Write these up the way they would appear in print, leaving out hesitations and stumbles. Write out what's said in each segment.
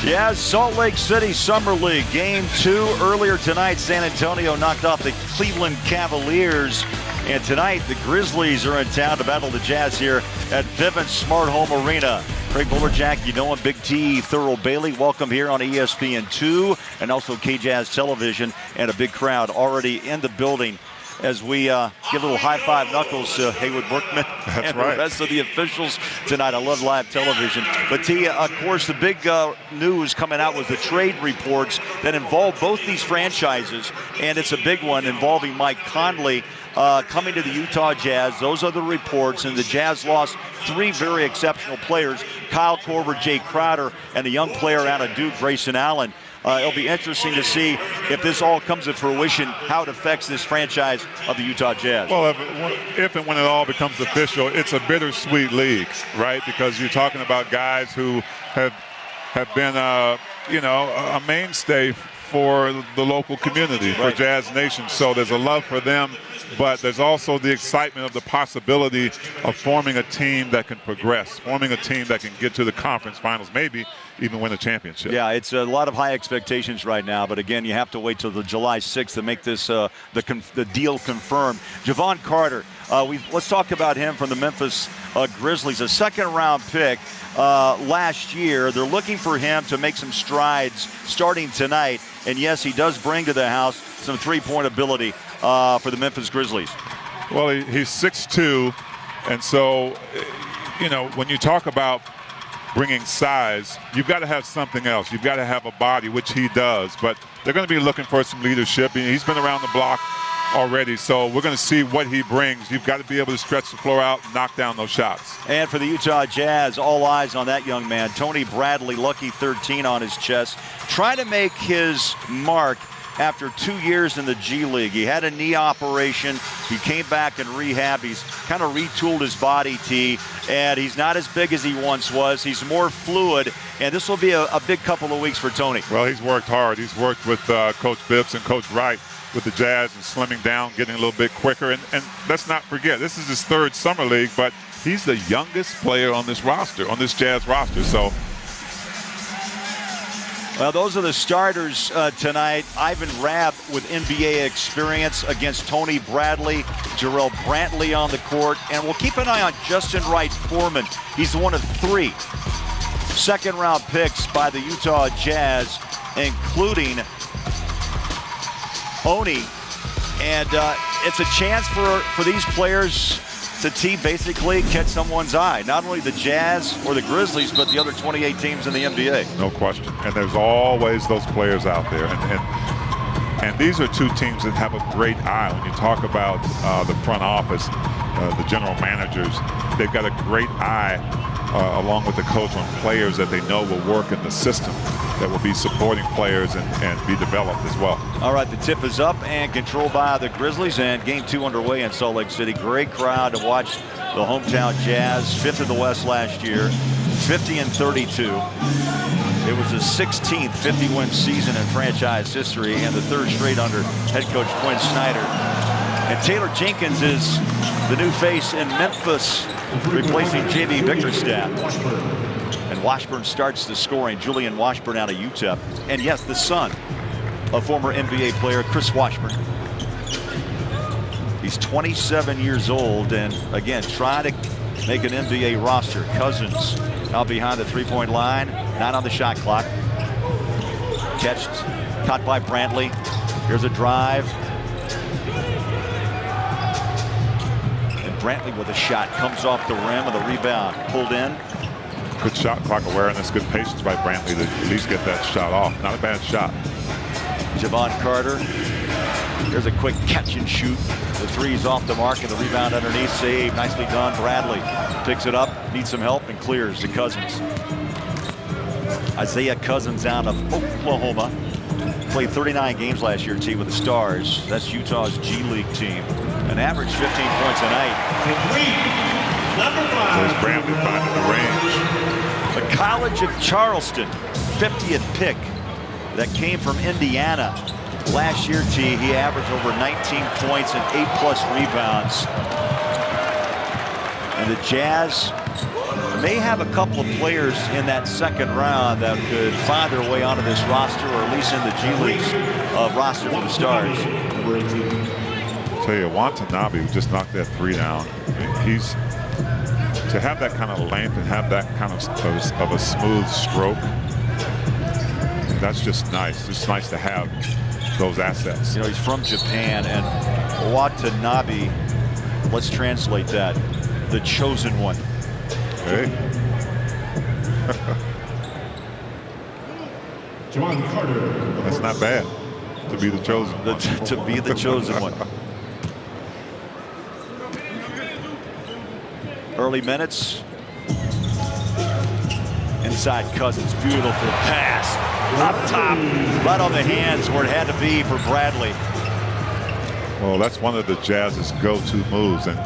Yeah, Salt Lake City Summer League Game 2 earlier tonight. San Antonio knocked off the Cleveland Cavaliers. And tonight, the Grizzlies are in town to battle the Jazz here at Vivint Smart Home Arena. Craig Bullerjack, you know him, Big T, Thurl Bailey, welcome here on ESPN2 and also KJazz Television, and a big crowd already in the building as we give a little high-five knuckles to Haywood Brookman and the rest of the officials tonight. I love live television. But T, of course, the big news coming out was the trade reports that involve both these franchises, and it's a big one involving Mike Conley coming to the Utah Jazz. Those are the reports, and the Jazz lost three very exceptional players, Kyle Korver, Jay Crowder, and a young player out of Duke, Grayson Allen. It'll be interesting to see if this all comes to fruition, how it affects this franchise of the Utah Jazz. Well, if and when it all becomes official, it's a bittersweet league, right? Because you're talking about guys who have been, a mainstay for the local community, for Jazz Nation. So there's a love for them, but there's also the excitement of the possibility of forming a team that can progress, forming a team that can get to the conference finals, maybe even win a championship. Yeah, it's a lot of high expectations right now, but again, you have to wait till the July 6th to make this the deal confirmed. Javon Carter, let's talk about him from the Memphis Grizzlies, a second-round pick last year. They're looking for him to make some strides starting tonight, and yes, he does bring to the house some three-point ability for the Memphis Grizzlies. Well, he's 6'2", and so, when you talk about bringing size, you've got to have something else. You've got to have a body, which he does, but they're going to be looking for some leadership. He's been around the block already, so we're going to see what he brings. You've got to be able to stretch the floor out and knock down those shots. And for the Utah Jazz, all eyes on that young man, Tony Bradley, lucky 13 on his chest, trying to make his mark after 2 years in the G League. He had a knee operation. He came back in rehab. He's kind of retooled his body, T, and he's not as big as he once was. He's more fluid, and this will be a big couple of weeks for Tony. Well, he's worked hard. He's worked with Coach Bibbs and Coach Wright with the Jazz and slimming down, getting a little bit quicker. And let's not forget, this is his third summer league, but he's the youngest player on this roster, on this Jazz roster. So, well, those are the starters tonight. Ivan Rabb with NBA experience against Tony Bradley, Jarrell Brantley on the court, and we'll keep an eye on Justin Wright Foreman. He's one of three second-round picks by the Utah Jazz, including Oni, and it's a chance for these players to basically catch someone's eye. Not only the Jazz or the Grizzlies, but the other 28 teams in the NBA. No question. And there's always those players out there. And these are two teams that have a great eye. When you talk about the front office, the general managers, they've got a great eye along with the coach on players that they know will work in the system, that will be supporting players and be developed as well. All right, the tip is up and controlled by the Grizzlies, and game 2 underway in Salt Lake City. Great crowd to watch the hometown Jazz, 5th in the West last year, 50-32. It was the 16th 50-win season in franchise history and the third straight under head coach Quinn Snyder. And Taylor Jenkins is the new face in Memphis, replacing J.B. Bickerstaff. And Washburn starts the scoring. Julian Washburn out of UTEP. And yes, the son of former NBA player Chris Washburn. He's 27 years old and, again, trying to make an NBA roster. Cousins out behind the three-point line, 9 on the shot clock. Caught by Brantley. Here's a drive. Brantley with a shot, comes off the rim and the rebound, pulled in. Good shot clock awareness, good patience by Brantley to at least get that shot off. Not a bad shot. Javon Carter, there's a quick catch and shoot. The three's off the mark and the rebound underneath, save, nicely done. Bradley picks it up, needs some help and clears to Cousins. Isaiah Cousins out of Oklahoma. Played 39 games last year, T, with the Stars. That's Utah's G League team. An average 15 points a night. There's Brantley finding the range. The College of Charleston, 50th pick that came from Indiana. Last year, T, he averaged over 19 points and 8+ rebounds. And the Jazz may have a couple of players in that second round that could find their way onto this roster, or at least in the G League's roster for the Stars. I'll tell you, Watanabe, who just knocked that 3 down, he's to have that kind of length and have that kind of a smooth stroke. That's just nice. It's nice to have those assets. You know, he's from Japan, and Watanabe, let's translate that, the chosen one. Hey. That's not bad to be the chosen one. To be the chosen one. Early minutes. Inside Cousins, beautiful pass. Up top, right on the hands where it had to be for Bradley. Well, that's one of the Jazz's go-to moves, and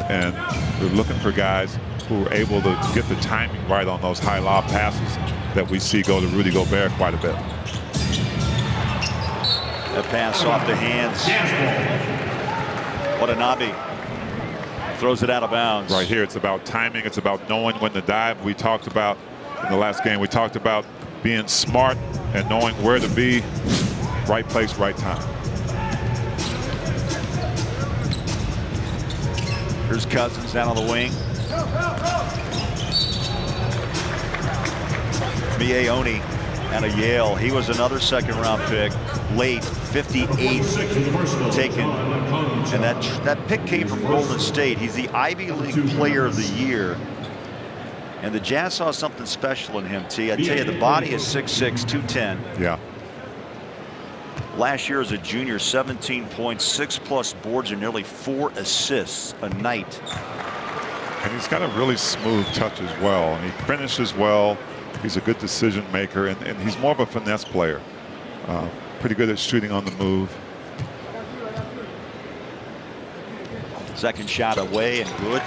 they're looking for guys who are able to get the timing right on those high lob passes that we see go to Rudy Gobert quite a bit. That pass off the hands. Watanabe throws it out of bounds. Right here, it's about timing. It's about knowing when to dive. We talked about in the last game, we talked about being smart and knowing where to be. Right place, right time. Here's Cousins down on the wing. Oni out of Yale. He was another second-round pick, late, 58th taken. And that pick came from Golden State. He's the Ivy League Player of the Year. And the Jazz saw something special in him, T. I tell you, the body is 6'6", 210. Yeah. Last year as a junior, 17 points, 6+ boards, and nearly 4 assists a night. And he's got a really smooth touch as well. And he finishes well. He's a good decision maker, and he's more of a finesse player. Pretty good at shooting on the move. Second shot away and good.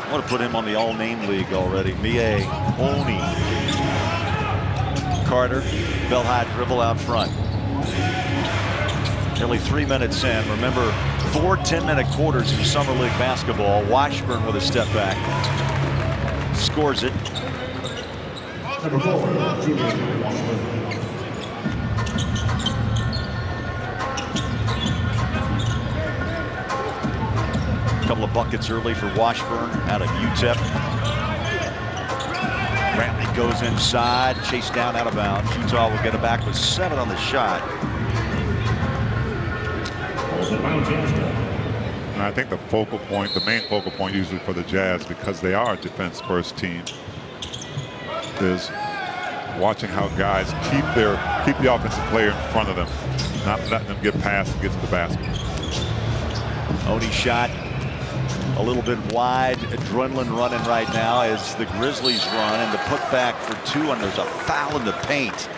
I want to put him on the all-name league already. Oni. Carter, bell-high dribble out front. Nearly 3 minutes in. Remember, 4 10-minute quarters in Summer League basketball. Washburn with a step back. Scores it. Number 4, Julian Washburn. A couple of buckets early for Washburn out of UTEP. Brantley goes inside, chased down out of bounds. Utah will get it back with 7 on the shot. And I think the focal point, the main focal point usually for the Jazz, because they are a defense-first team, is watching how guys keep the offensive player in front of them, not letting them get past and get to the basket. Oni shot a little bit wide. Adrenaline running right now as the Grizzlies run, and the putback for 2, and there's a foul in the paint.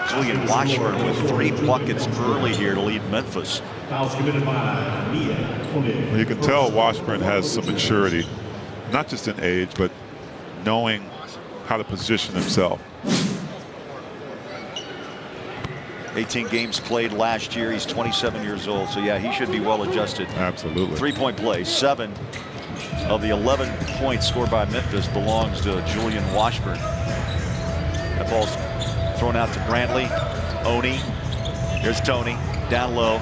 Julian Washburn with 3 buckets early here to lead Memphis. Fouls committed by Well, you can tell Washburn has some maturity, not just in age, but knowing how to position himself. 18 games played last year. He's 27 years old, so yeah, he should be well adjusted. Absolutely. 3-point play. 7 of the 11 points scored by Memphis belongs to Julian Washburn. That ball's thrown out to Brantley. Oni. Here's Tony down low.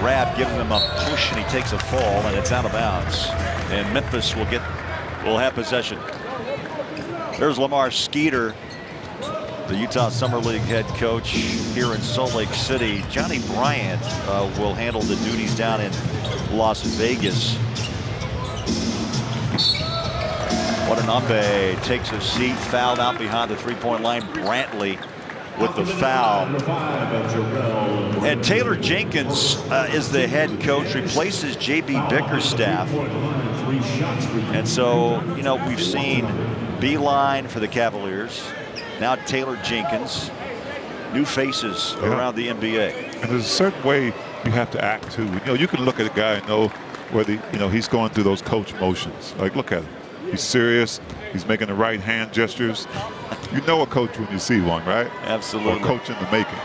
Rab giving him a push, and he takes a fall, and it's out of bounds. And Memphis will have possession. There's Lamar Skeeter, the Utah Summer League head coach here in Salt Lake City. Johnny Bryant will handle the duties down in Las Vegas. Watanabe takes a seat, fouled out behind the 3-point line. Brantley with the foul. And Taylor Jenkins is the head coach, replaces J.B. Bickerstaff. And so, you know, we've seen Beeline for the Cavaliers. Now Taylor Jenkins. New faces around the NBA. And there's a certain way you have to act too. You know, you can look at a guy and know whether, you know, he's going through those coach motions. Like, look at him. He's serious. He's making the right hand gestures. You know a coach when you see one, right? Absolutely. Or a coach in the making.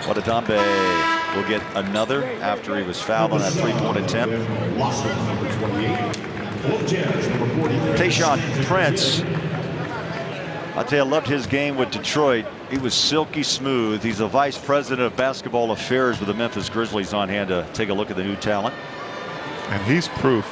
Watanabe will get another after he was fouled on that 3-point attempt. Jazz, number 40. Tayshaun Prince, I tell you, I loved his game with Detroit. He was silky smooth. He's the vice president of basketball affairs with the Memphis Grizzlies on hand to take a look at the new talent. And he's proof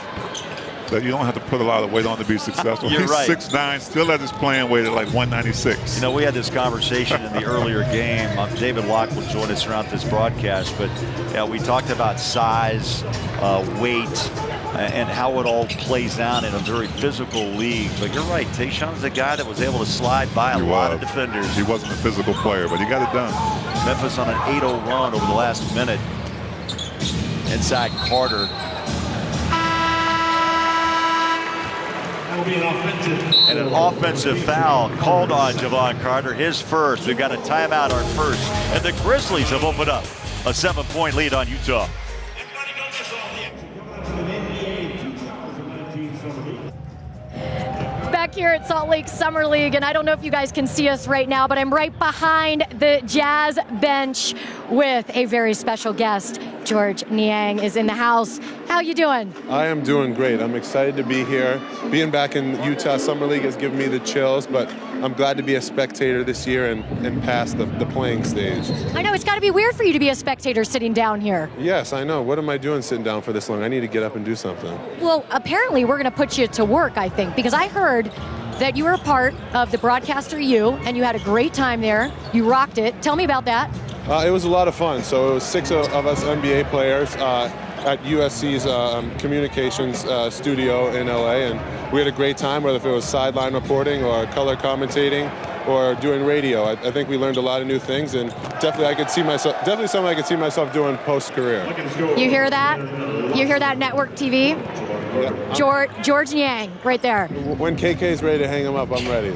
that you don't have to put a lot of weight on to be successful. You're He's right. 6'9", still at his playing weight at like 196. You know, we had this conversation in the earlier game. David Locke will join us throughout this broadcast, but yeah, we talked about size, weight, and how it all plays out in a very physical league. But you're right, Tayshaun's a guy that was able to slide by a lot of defenders. He wasn't a physical player, but he got it done. Memphis on an 8-0 run over the last minute. Inside Carter. That will be an offensive. And an offensive foul called on Javon Carter, his first. We've got a timeout, our first. And the Grizzlies have opened up a 7-point lead on Utah. Back here at Salt Lake Summer League, and I don't know if you guys can see us right now, but I'm right behind the Jazz bench with a very special guest. George Niang is in the house. How you doing? I am doing great. I'm excited to be here. Being back in Utah Summer League has given me the chills, but I'm glad to be a spectator this year and past the playing stage. I know it's got to be weird for you to be a spectator sitting down here. Yes, I know. What am I doing sitting down for this long? I need to get up and do something. Well, apparently we're going to put you to work, I think, because I heard that you were a part of the Broadcaster U, and you had a great time there. You rocked it. Tell me about that. It was a lot of fun. So it was 6 of us NBA players at USC's communications studio in LA, and we had a great time, whether if it was sideline reporting or color commentating or doing radio. I think we learned a lot of new things, and definitely something I could see myself doing post-career. You hear that? You hear that, network TV? Yeah. George Niang, right there. When KK's ready to hang him up, I'm ready.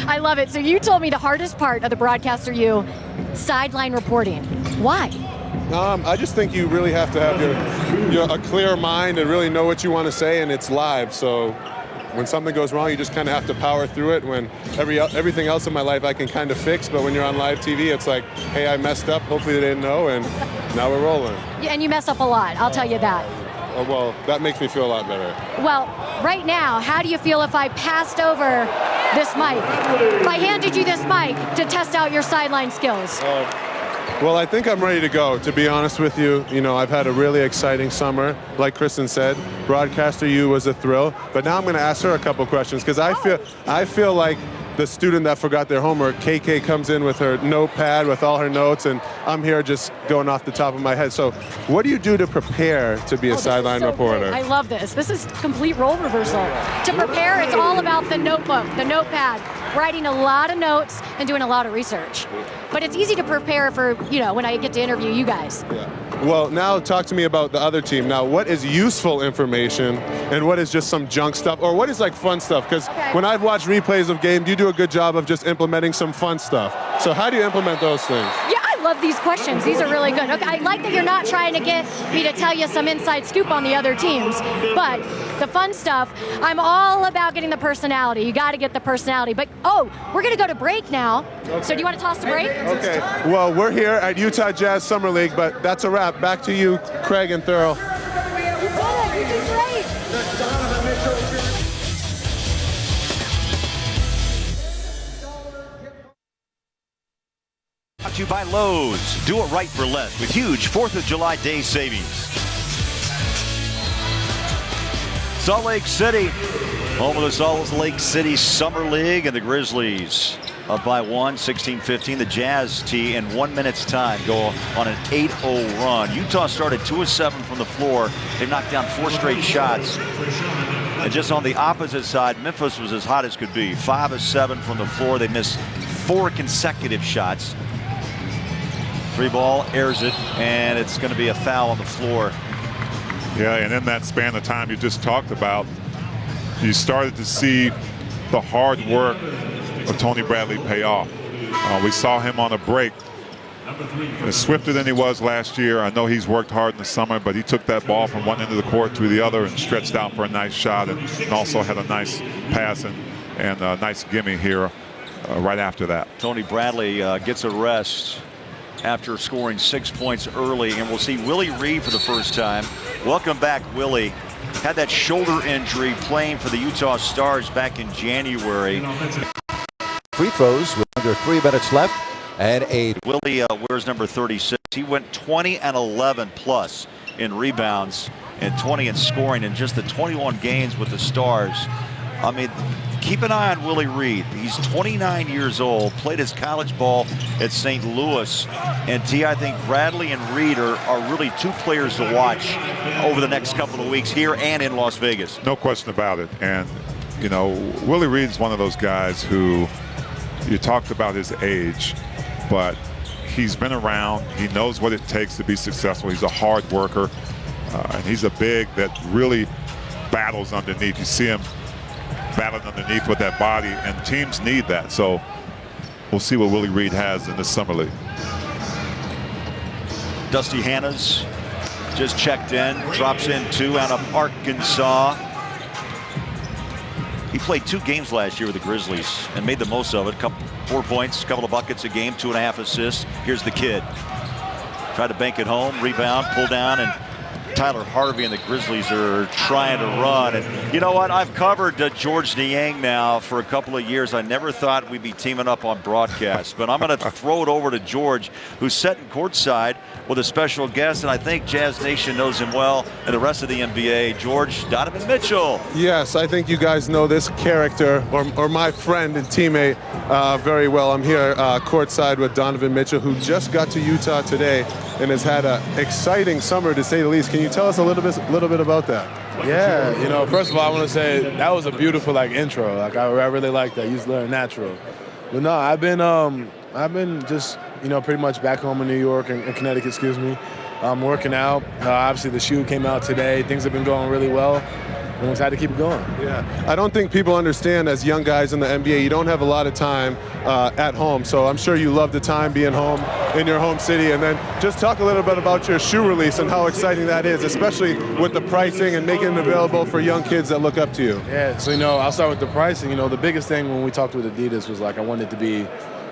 I love it. So you told me the hardest part of the Broadcaster U, sideline reporting. Why? I just think you really have to have a clear mind and really know what you want to say, and it's live. So when something goes wrong, you just kind of have to power through it. When everything else in my life I can kind of fix, but when you're on live TV, it's like, hey, I messed up. Hopefully they didn't know, and now we're rolling. Yeah, and you mess up a lot, I'll tell you that. Oh, well, that makes me feel a lot better. Well, right now, how do you feel if I passed over this mic? If I handed you this mic to test out your sideline skills? Well, I think I'm ready to go, to be honest with you. You know, I've had a really exciting summer. Like Kristen said, Broadcaster U was a thrill. But now I'm going to ask her a couple questions, because I feel like the student that forgot their homework. KK comes in with her notepad with all her notes, and I'm here just going off the top of my head. So what do you do to prepare to be a sideline reporter? Great. I love this. This is complete role reversal. To prepare, it's all about the notebook, the notepad, writing a lot of notes and doing a lot of research. But it's easy to prepare for, when I get to interview you guys. Yeah. Well, now talk to me about the other team. Now, what is useful information and what is just some junk stuff, or what is like fun stuff? Because when I've watched replays of games, you do a good job of just implementing some fun stuff. So how do you implement those things? Yeah, I love these questions. These are really good. Okay, I like that you're not trying to get me to tell you some inside scoop on the other teams, but the fun stuff, I'm all about getting the personality. You got to get the personality. But, we're going to go to break now. Okay. So do you want to toss the break? Okay. Well, we're here at Utah Jazz Summer League, but that's a wrap. Back to you, Craig and Thurl. You did it. You did great. Brought to you by Lowe's. Do it right for less with huge 4th of July day savings. Salt Lake City, home of the Salt Lake City Summer League, and the Grizzlies up by 1, 16-15. The Jazz tee in 1 minute's time go on an 8-0 run. Utah started 2 of 7 from the floor. They knocked down 4 straight shots. And just on the opposite side, Memphis was as hot as could be. 5 of 7 from the floor. They missed 4 consecutive shots. 3 ball, airs it, and it's going to be a foul on the floor. Yeah, and in that span of time you just talked about, you started to see the hard work of Tony Bradley pay off. We saw him on a break, as swifter than he was last year. I know he's worked hard in the summer, but he took that ball from one end of the court to the other and stretched out for a nice shot, and also had a nice pass and a nice gimme here right after that. Tony Bradley gets a rest after scoring 6 points early, and we'll see Willie Reed for the first time. Welcome back, Willie. had that shoulder injury playing for the Utah Stars back in January. Free throws with under 3 minutes left, and 8. Willie wears number 36. He went 20 and 11 plus in rebounds and 20 in scoring in just the 21 games with the Stars. I mean, keep an eye on Willie Reed. He's 29 years old, played his college ball at St. Louis. And I think Bradley and Reed are really two players to watch over the next couple of weeks here and in Las Vegas. No question about it. And, you know, Willie Reed's one of those guys who, you talked about his age, but he's been around. He knows what it takes to be successful. He's a hard worker. And he's a big that really battles underneath. You see him battling underneath with that body, and teams need that. So we'll see what Willie Reed has in the summer league. Dusty Hannas just checked in, drops in 2 out of Arkansas. He played 2 games last year with the Grizzlies and made the most of it. 4 points, a couple of buckets a game, 2.5 assists. Here's the kid. Tried to bank it home, rebound, pull down, and Tyler Harvey and the Grizzlies are trying to run. And you know what? I've covered George Niang now for a couple of years. I never thought we'd be teaming up on broadcast, but I'm going to throw it over to George, who's sitting courtside with a special guest, and I think Jazz Nation knows him well, and the rest of the NBA. George, Donovan Mitchell. Yes, I think you guys know this character or my friend and teammate very well. I'm here courtside with Donovan Mitchell, who just got to Utah today and has had an exciting summer, to say the least. Can you tell us a little bit about that? Yeah, you know, first of all, I want to say that was a beautiful intro. I really like that. You just learn natural. But no, I've been just, you know, pretty much back home in New York and Connecticut, excuse me. I'm working out. Obviously, the shoe came out today. Things have been going really well. I'm excited to keep it going. Yeah, I don't think people understand, as young guys in the NBA, you don't have a lot of time at home. So I'm sure you love the time being home in your home city. And then just talk a little bit about your shoe release and how exciting that is, especially with the pricing and making it available for young kids that look up to you. Yeah, so, you know, I'll start with the pricing. You know, the biggest thing when we talked with Adidas was I wanted it to be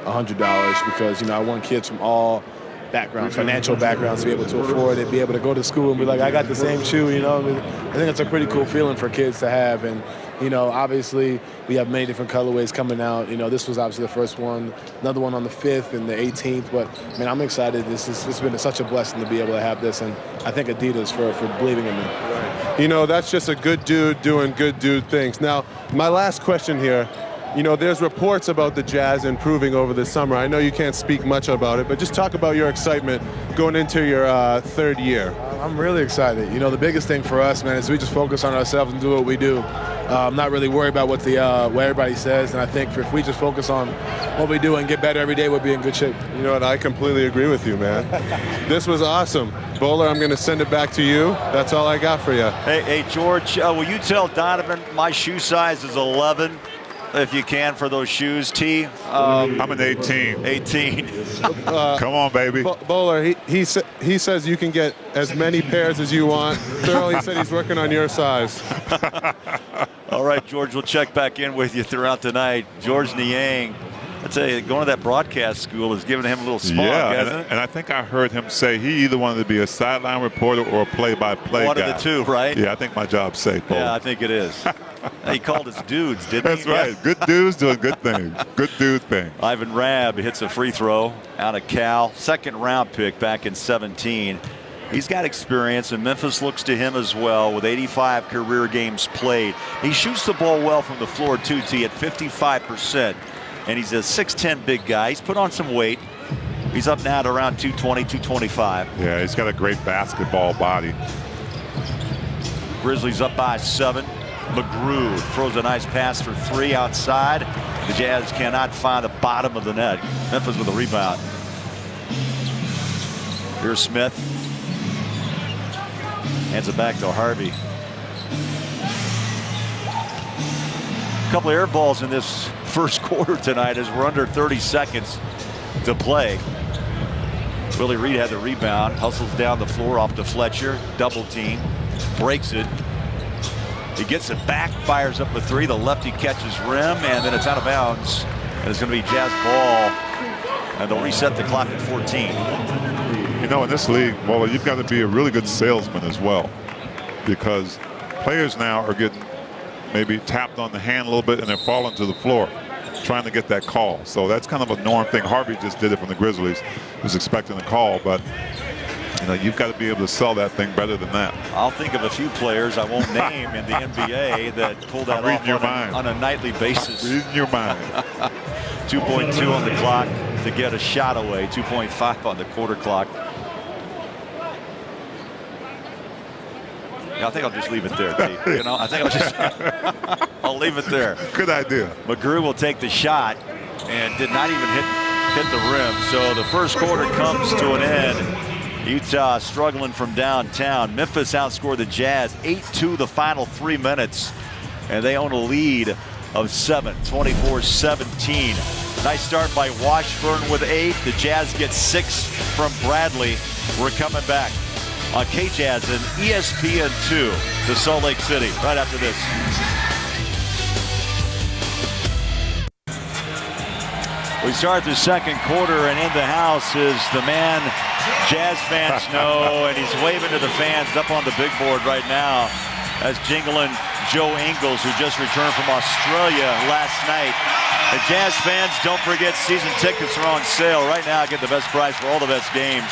$100 because, you know, I want kids from all backgrounds, financial backgrounds, to be able to afford it, be able to go to school and be like, I got the same shoe, you know. I think it's a pretty cool feeling for kids to have. And, you know, obviously we have many different colorways coming out. You know, this was obviously the first one, another one on the 5th and the 18th. But, man, I'm excited. It's been such a blessing to be able to have this. And I thank Adidas for believing in me. You know, that's just a good dude doing good dude things. Now, my last question here. You know, there's reports about the Jazz improving over the summer. I know you can't speak much about it, but just talk about your excitement going into your 3rd year. I'm really excited. You know, the biggest thing for us, man, is we just focus on ourselves and do what we do. I'm not really worried about what everybody says, and I think if we just focus on what we do and get better every day, we'll be in good shape. You know what? I completely agree with you, man. This was awesome. Bowler, I'm going to send it back to you. That's all I got for you. Hey, George, will you tell Donovan my shoe size is 11? If you can, for those shoes, T. I'm an 18. 18. Come on, baby. Bowler, he says you can get as many pairs as you want. He said he's working on your size. All right, George, we'll check back in with you throughout the night. George Niang, I tell you, going to that broadcast school is giving him a little spark, hasn't it? And I think I heard him say he either wanted to be a sideline reporter or a play-by-play guy. One of the two, right? Yeah, I think my job's safe, Paul. Yeah, I think it is. He called us dudes, didn't That's he? right. Yeah. Good dudes doing good things. Good dude thing. Ivan Rabb hits a free throw out of Cal. 2nd round pick back in 17. He's got experience, and Memphis looks to him as well with 85 career games played. He shoots the ball well from the floor, too, T, at 55%. And he's a 6'10 big guy. He's put on some weight. He's up now at around 220, 225. Yeah, he's got a great basketball body. Grizzlies up by 7. McGrew throws a nice pass for 3 outside. The Jazz cannot find the bottom of the net. Memphis with a rebound. Here's Smith. Hands it back to Harvey. A couple of air balls in this first quarter tonight as we're under 30 seconds to play. Willie Reed had the rebound, hustles down the floor off to Fletcher, double team, breaks it. He gets it back, fires up a 3. The lefty catches rim, and then it's out of bounds. And it's going to be Jazz ball, and they'll reset the clock at 14. You know, in this league, well, you've got to be a really good salesman as well, because Players now are getting maybe tapped on the hand a little bit, and they're falling to the floor, trying to get that call. So that's kind of a norm thing. Harvey just did it from the Grizzlies. Was expecting a call, but you've got to be able to sell that thing better than that. I'll think of a few players I won't name in the NBA that pull that off on a nightly basis. Reading your mind. 2.2 on the clock to get a shot away. 2.5 on the quarter clock. Yeah, I think I'll just leave it there, T. I think I'll leave it there. Good idea. McGrew will take the shot and did not even hit the rim. So the first quarter comes to an end. Utah struggling from downtown. Memphis outscored the Jazz 8-2 the final 3 minutes, and they own a lead of 7, 24-17. Nice start by Washburn with 8. The Jazz get 6 from Bradley. We're coming back on KJazz and ESPN2 to Salt Lake City right after this. We start the second quarter, and in the house is the man Jazz fans know, and he's waving to the fans up on the big board right now. That's jingling Joe Ingles, who just returned from Australia last night. And Jazz fans, don't forget season tickets are on sale right now. Get the best price for all the best games,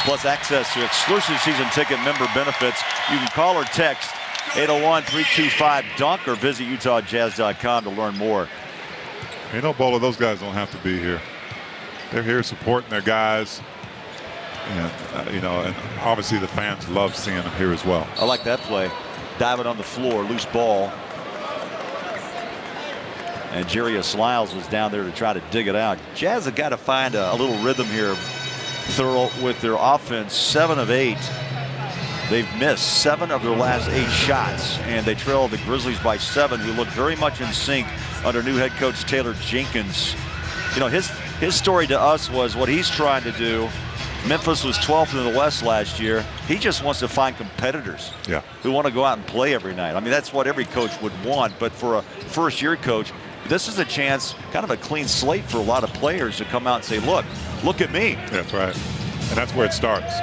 plus access to exclusive season ticket member benefits. You can call or text 801-325-DUNK or visit UtahJazz.com to learn more. Bolo, those guys don't have to be here. They're here supporting their guys. And, and obviously the fans love seeing them here as well. I like that play. Diving on the floor, loose ball. And Jarius Lyles was down there to try to dig it out. Jazz have got to find a little rhythm here with their offense. 7 of 8. They've missed 7 of their last 8 shots, and they trail the Grizzlies by 7, who look very much in sync under new head coach Taylor Jenkins. His story to us was what he's trying to do. Memphis was 12th in the West last year. He just wants to find competitors who want to go out and play every night. I mean, that's what every coach would want, but for a first-year coach, this is a chance, kind of a clean slate for a lot of players to come out and say, look at me. That's right. And that's where it starts.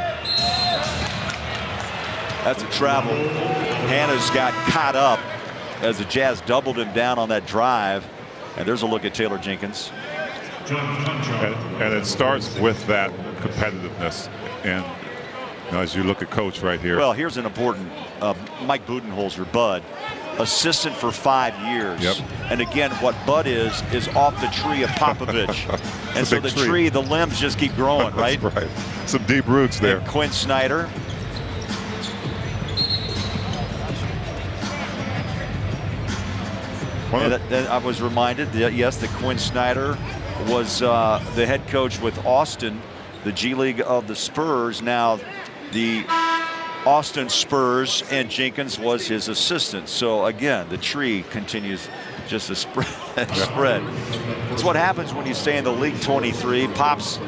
That's a travel. Hannah's got caught up as the Jazz doubled him down on that drive. And there's a look at Taylor Jenkins. And it starts with that competitiveness. And as you look at Coach right here. Well, here's an important Mike Budenholzer, Bud, assistant for 5 years. Yep. And again, what Bud is off the tree of Popovich. And so the tree, the limbs just keep growing, right? That's right. Some deep roots there. And Quinn Snyder. And I was reminded that, yes, that Quinn Snyder was the head coach with Austin, the G League of the Spurs. Now, the Austin Spurs, and Jenkins was his assistant. So, again, the tree continues just to spread. It's what happens when you stay in the league 23. Pops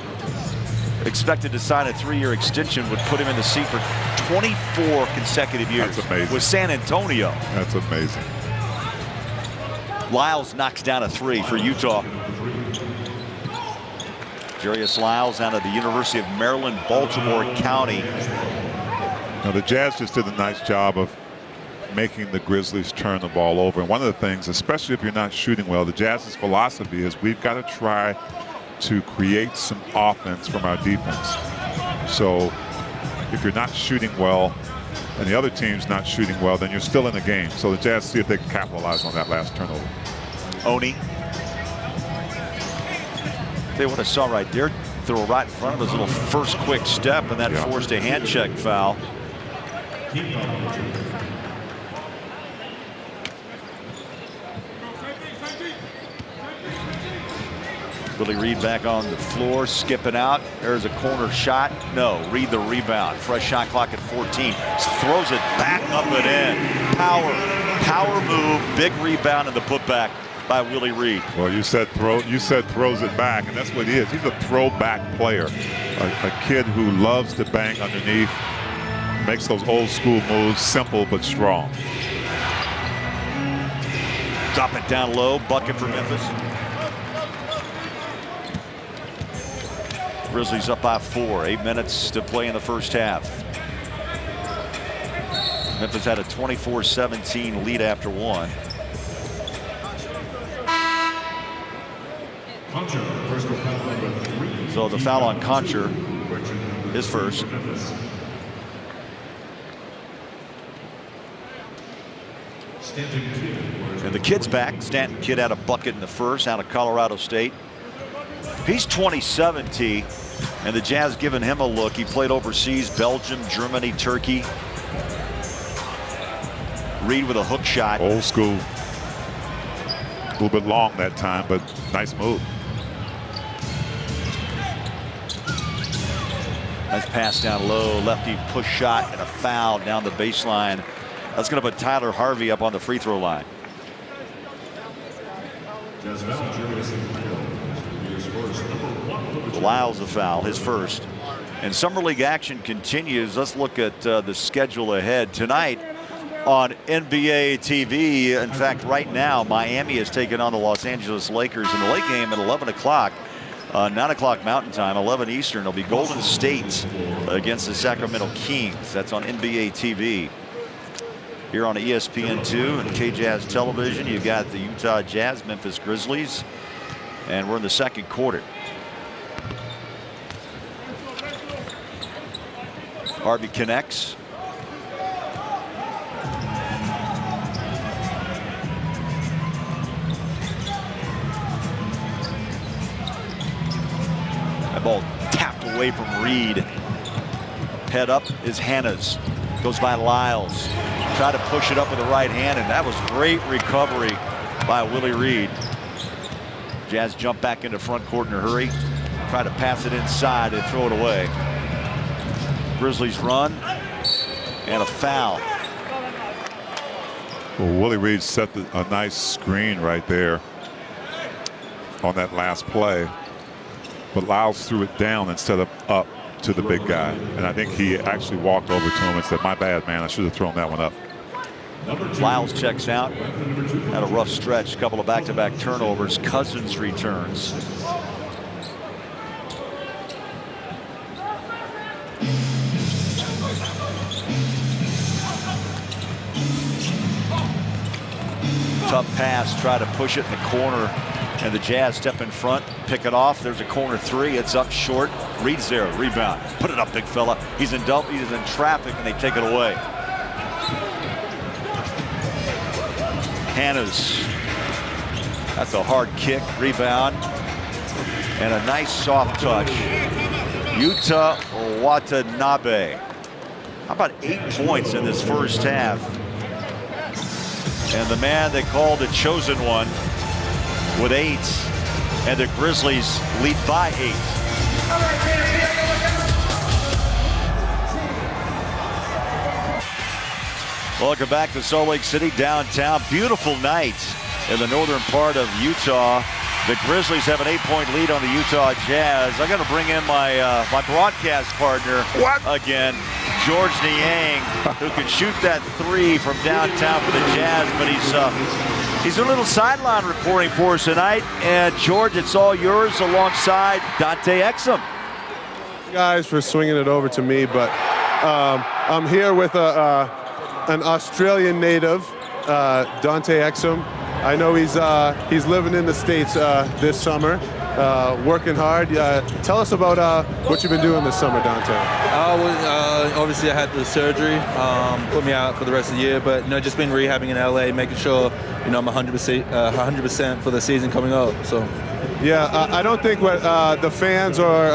expected to sign a 3-year extension, would put him in the seat for 24 consecutive years. That's amazing. With San Antonio. That's amazing. Lyles knocks down a 3 for Utah. Jarius Lyles out of the University of Maryland, Baltimore County. Now the Jazz just did a nice job of making the Grizzlies turn the ball over. And one of the things, especially if you're not shooting well, the Jazz's philosophy is we've got to try to create some offense from our defense. So if you're not shooting well and the other team's not shooting well, then you're still in the game. So the Jazz see if they can capitalize on that last turnover. Oni. They would have saw right there, throw right in front of his little first quick step, and that forced a hand check foul. Billy Reed back on the floor, skipping out. There's a corner shot. No, Reed the rebound. Fresh shot clock at 14. Throws it back up and in. Power move, big rebound, and the putback by Willie Reed. Well, you said throws it back, and that's what he is. He's a throwback player, a kid who loves to bang underneath, makes those old school moves, simple but strong. Drop it down low, bucket for Memphis. Grizzlies up by 4, 8 minutes to play in the first half. Memphis had a 24-17 lead after one. So the foul on Concher, his first. And the kid's back. Stanton kid had a bucket in the first out of Colorado State. He's 27, T, and the Jazz giving him a look. He played overseas, Belgium, Germany, Turkey. Reed with a hook shot. Old school. A little bit long that time, but nice move. Nice pass down low, lefty push shot and a foul down the baseline. That's going to put Tyler Harvey up on the free throw line. Lyles a foul, his first. And Summer League action continues. Let's look at the schedule ahead. Tonight on NBA TV, in fact, right now, Miami is taking on the Los Angeles Lakers in the late game at 11 o'clock. 9 o'clock Mountain Time, 11 Eastern. It'll be Golden State against the Sacramento Kings. That's on NBA TV. Here on ESPN2 and KJazz Television, you've got the Utah Jazz, Memphis Grizzlies, and we're in the second quarter. Harvey connects. That ball tapped away from Reed. Head up is Hanna's. Goes by Lyles. Try to push it up with the right hand, and that was great recovery by Willie Reed. Jazz jump back into front court in a hurry. Try to pass it inside and throw it away. Grizzlies run, and a foul. Well, Willie Reed set a nice screen right there on that last play. But Lyles threw it down instead of up to the big guy. And I think he actually walked over to him and said, "My bad, man. I should have thrown that one up." Lyles checks out. Had a rough stretch, a couple of back-to-back turnovers. Cousins returns. Tough pass, try to push it in the corner, and the Jazz step in front, pick it off. There's a corner three. It's up short. Reed's there, rebound. Put it up, big fella. He's in traffic, and they take it away. Hanna's. That's a hard kick, rebound, and a nice soft touch. Yuta Watanabe. How about 8 points in this first half? And the man they call the chosen one with 8, and the Grizzlies lead by 8. Welcome back to Salt Lake City, downtown. Beautiful night in the northern part of Utah. The Grizzlies have an 8-point lead on the Utah Jazz. I got to bring in my my broadcast partner again, George Niang, who can shoot that three from downtown for the Jazz, but he's a little sideline reporting for us tonight. And George, it's all yours alongside Dante Exum. Guys, for swinging it over to me, but I'm here with an Australian native, Dante Exum. I know he's living in the States this summer, working hard. Tell us about what you've been doing this summer, Dante. Obviously, I had the surgery, put me out for the rest of the year, but just been rehabbing in LA, making sure I'm 100% for the season coming up. So. Yeah, I don't think what the fans or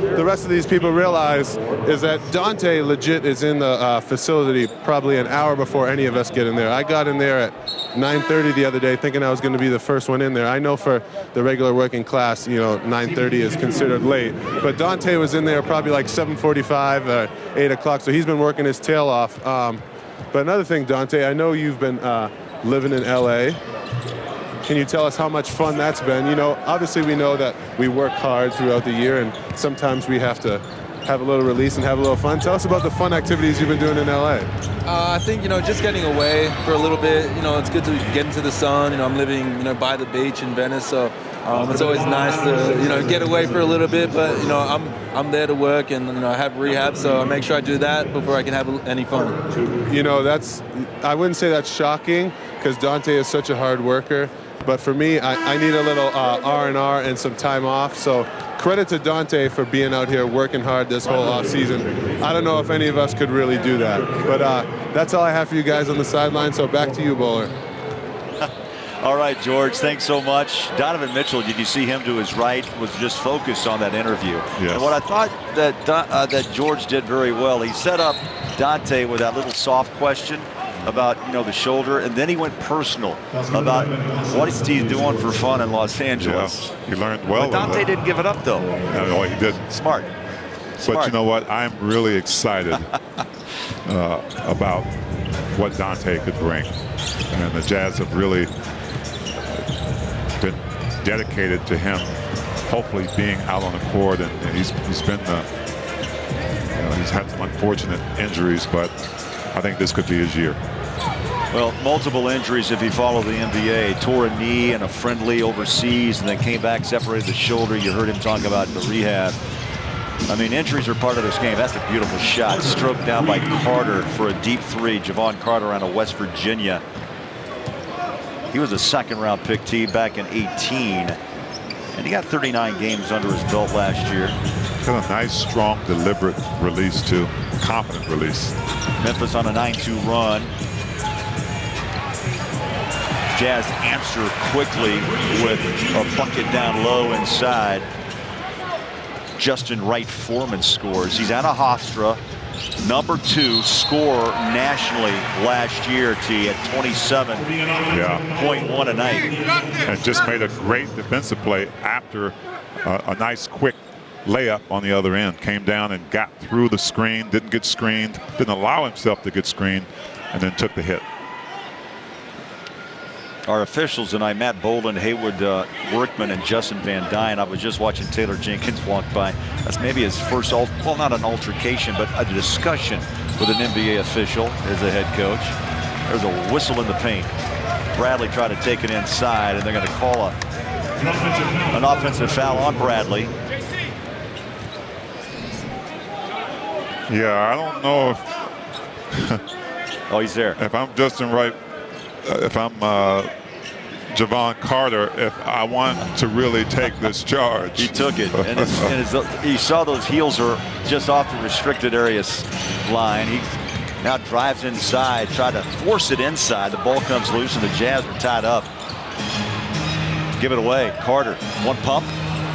the rest of these people realize is that Dante legit is in the facility probably an hour before any of us get in there. I got in there at 9:30 the other day thinking I was going to be the first one in there. I know for the regular working class, 9:30 is considered late. But Dante was in there probably like 7:45 or 8 o'clock, so he's been working his tail off. But another thing, Dante, I know you've been living in L.A., Can you tell us how much fun that's been? Obviously we know that we work hard throughout the year, and sometimes we have to have a little release and have a little fun. Tell us about the fun activities you've been doing in LA. I think, just getting away for a little bit, it's good to get into the sun. I'm living, by the beach in Venice, so it's always nice to, get away for a little bit, but, I'm there to work and, I have rehab, so I make sure I do that before I can have any fun. I wouldn't say that's shocking because Dante is such a hard worker, but for me, I need a little R&R and some time off, so credit to Dante for being out here working hard this whole offseason. I don't know if any of us could really do that, but that's all I have for you guys on the sideline, so back to you, Bowler. All right, George, thanks so much. Donovan Mitchell, did you see him to his right, was just focused on that interview. Yes. And what I thought that George did very well, he set up Dante with that little soft question about, the shoulder, and then he went personal about what is he doing for fun in Los Angeles. Yeah, he learned well. But Dante didn't give it up, though. No, he didn't. Smart. But you know what? I'm really excited about what Dante could bring. And the Jazz have really been dedicated to him, hopefully being out on the court. And he's been, he's had some unfortunate injuries, but I think this could be his year. Well, multiple injuries if you follow the NBA. Tore a knee in a friendly overseas and then came back, separated the shoulder. You heard him talk about the rehab. I mean, injuries are part of this game. That's a beautiful shot. Stroked down by Carter for a deep three. Javon Carter out of West Virginia. He was a second-round pick tee back in 18. And he got 39 games under his belt last year. Got a nice, strong, deliberate release, too. Confident release. Memphis on a 9-2 run. Jazz answer quickly with a bucket down low inside. Justin Wright Foreman scores. He's Anna Hofstra, #2 scorer nationally last year, T, at 27.1 a night. And just made a great defensive play after a nice quick layup on the other end. Came down and got through the screen, didn't get screened, didn't allow himself to get screened, and then took the hit. Our officials tonight, Matt Bolden, Haywood Workman, and Justin Van Dyne. I was just watching Taylor Jenkins walk by. That's maybe his first, well, not an altercation, but a discussion with an NBA official as a head coach. There's a whistle in the paint. Bradley tried to take it inside, and they're going to call an offensive foul on Bradley. Yeah, I don't know if... Oh, he's there. If I'm Justin Wright, if I'm Javon Carter, if I want to really take this charge. He took it, and you saw those heels are just off the restricted areas line. He now drives inside, tried to force it inside. The ball comes loose, and the Jazz are tied up. Give it away. Carter, one pump,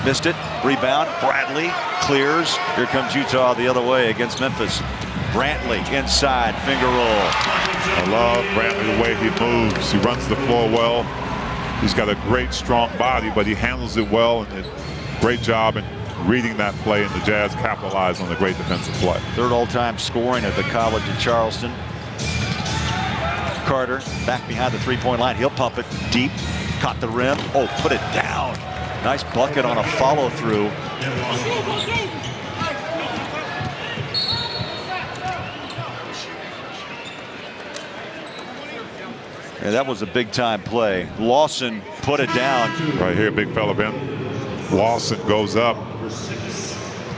missed it. Rebound. Bradley clears. Here comes Utah the other way against Memphis. Brantley inside, finger roll. I love Brantley, the way he moves. He runs the floor well. He's got a great, strong body, but he handles it well, and great job in reading that play, and the Jazz capitalize on the great defensive play. Third all-time scoring at the College of Charleston. Carter back behind the three-point line. He'll pump it deep. Caught the rim. Oh, put it down. Nice bucket on a follow-through. Yeah, that was a big-time play. Lawson put it down. Right here, big fella Ben. Lawson goes up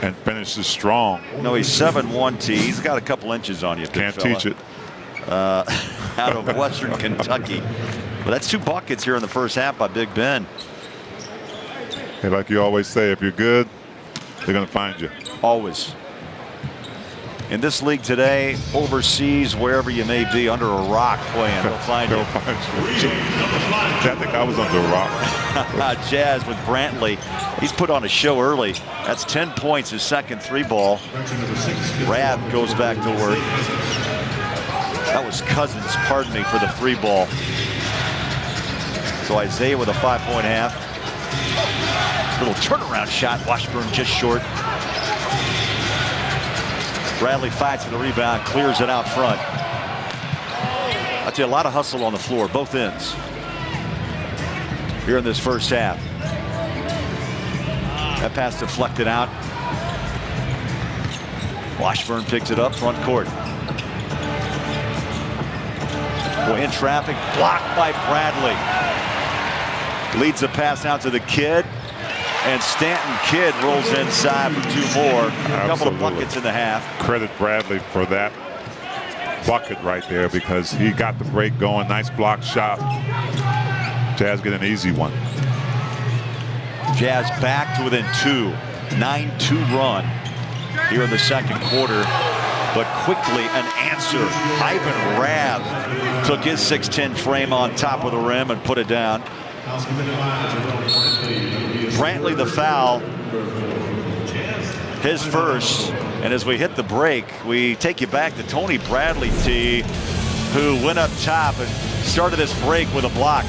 and finishes strong. No, he's 7'1", T. He's got a couple inches on you. Can't teach it. Out of Western Kentucky. Well, that's 2 buckets here in the first half by Big Ben. Hey, like you always say, if you're good, they're going to find you. Always. In this league today, overseas, wherever you may be, under a rock playing, they'll find you. I think I was under a rock. Jazz with Brantley. He's put on a show early. That's 10 points, his second 3-ball. Rab goes back to work. That was Cousins, pardon me, for the 3-ball. So Isaiah with a 5-point half. Little turnaround shot. Washburn just short. Bradley fights for the rebound, clears it out front. I'll tell you, a lot of hustle on the floor, both ends, here in this first half. That pass deflected out. Washburn picks it up front court. Boy, in traffic, blocked by Bradley. Leads the pass out to the Kid. And Stanton Kidd rolls inside for 2 more. A couple of buckets in the half. Credit Bradley for that bucket right there because he got the break going. Nice block shot. Jazz get an easy one. Jazz back to within 2. 9-2 run here in the second quarter. But quickly an answer. Ivan Rabb took his 6'10" frame on top of the rim and put it down. Brantley the foul, his first, and as we hit the break, we take you back to Tony Bradley, T, who went up top and started this break with a block.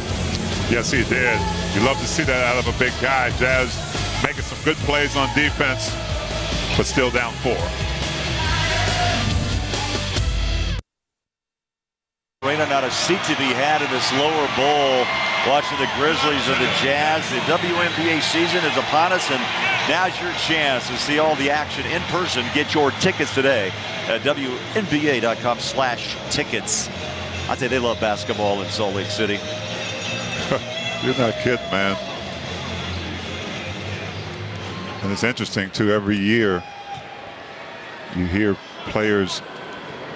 Yes, he did. You love to see that out of a big guy. Jazz making some good plays on defense, but still down 4. Not a seat to be had in this lower bowl. Watching the Grizzlies and the Jazz. The WNBA season is upon us, and now's your chance to see all the action in person. Get your tickets today at WNBA.com/tickets. I'd say they love basketball in Salt Lake City. You're not kidding, man. And it's interesting, too. Every year you hear players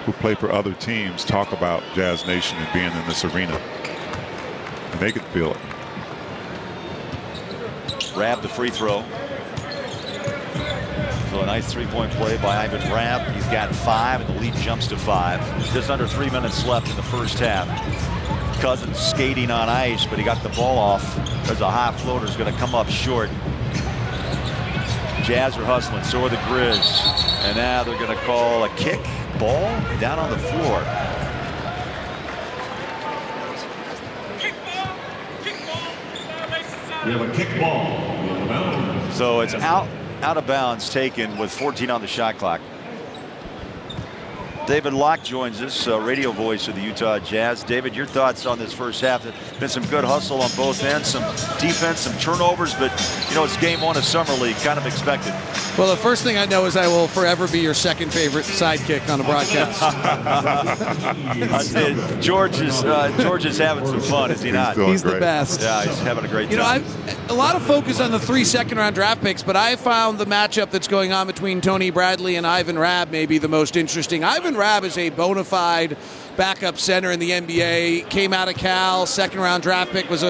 who play for other teams talk about Jazz Nation and being in this arena. And they can feel it. Rabb the free throw. So a nice 3-point play by Ivan Rabb. He's got 5 and the lead jumps to 5. Just under 3 minutes left in the first half. Cousins skating on ice, but he got the ball off. There's a high floater is going to come up short. Jazz are hustling, so are the Grizz. And now they're going to call a kick. Ball down on the floor. We have a kick ball. So it's out of bounds taken with 14 on the shot clock. David Locke joins us, radio voice of the Utah Jazz. David, your thoughts on this first half? There's been some good hustle on both ends, some defense, some turnovers, but you know, it's game 1 of Summer League, kind of expected. Well, the first thing I know is I will forever be your second favorite sidekick on a broadcast. George is having some fun, is he not? He's the best. Yeah, he's having a great time. You know, a lot of focus on the 3 second-round draft picks, but I found the matchup that's going on between Tony Bradley and Ivan Rabb maybe the most interesting. Ivan Rabb is a bona fide backup center in the NBA. Came out of Cal, second-round draft pick, was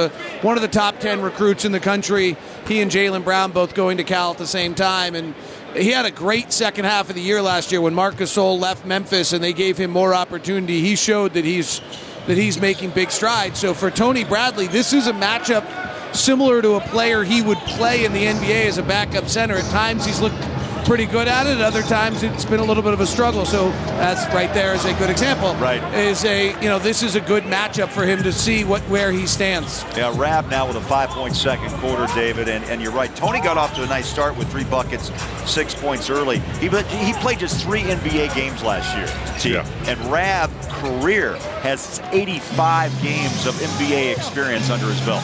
one of the top 10 recruits in the country. He and Jaylen Brown both going to Cal at the same time, and he had a great second half of the year last year when Marc Gasol left Memphis and they gave him more opportunity. He showed that he's making big strides. So for Tony Bradley, this is a matchup similar to a player he would play in the NBA as a backup center. At times he's looked pretty good at it. Other times it's been a little bit of a struggle. So that's right there is a good example. Right. This is a good matchup for him to see where he stands. Yeah, Rabb now with a 5-point second quarter, David, and you're right. Tony got off to a nice start with 3 buckets, 6 points early. He played just 3 NBA games last year. Yeah. And Rabb career has 85 games of NBA experience under his belt.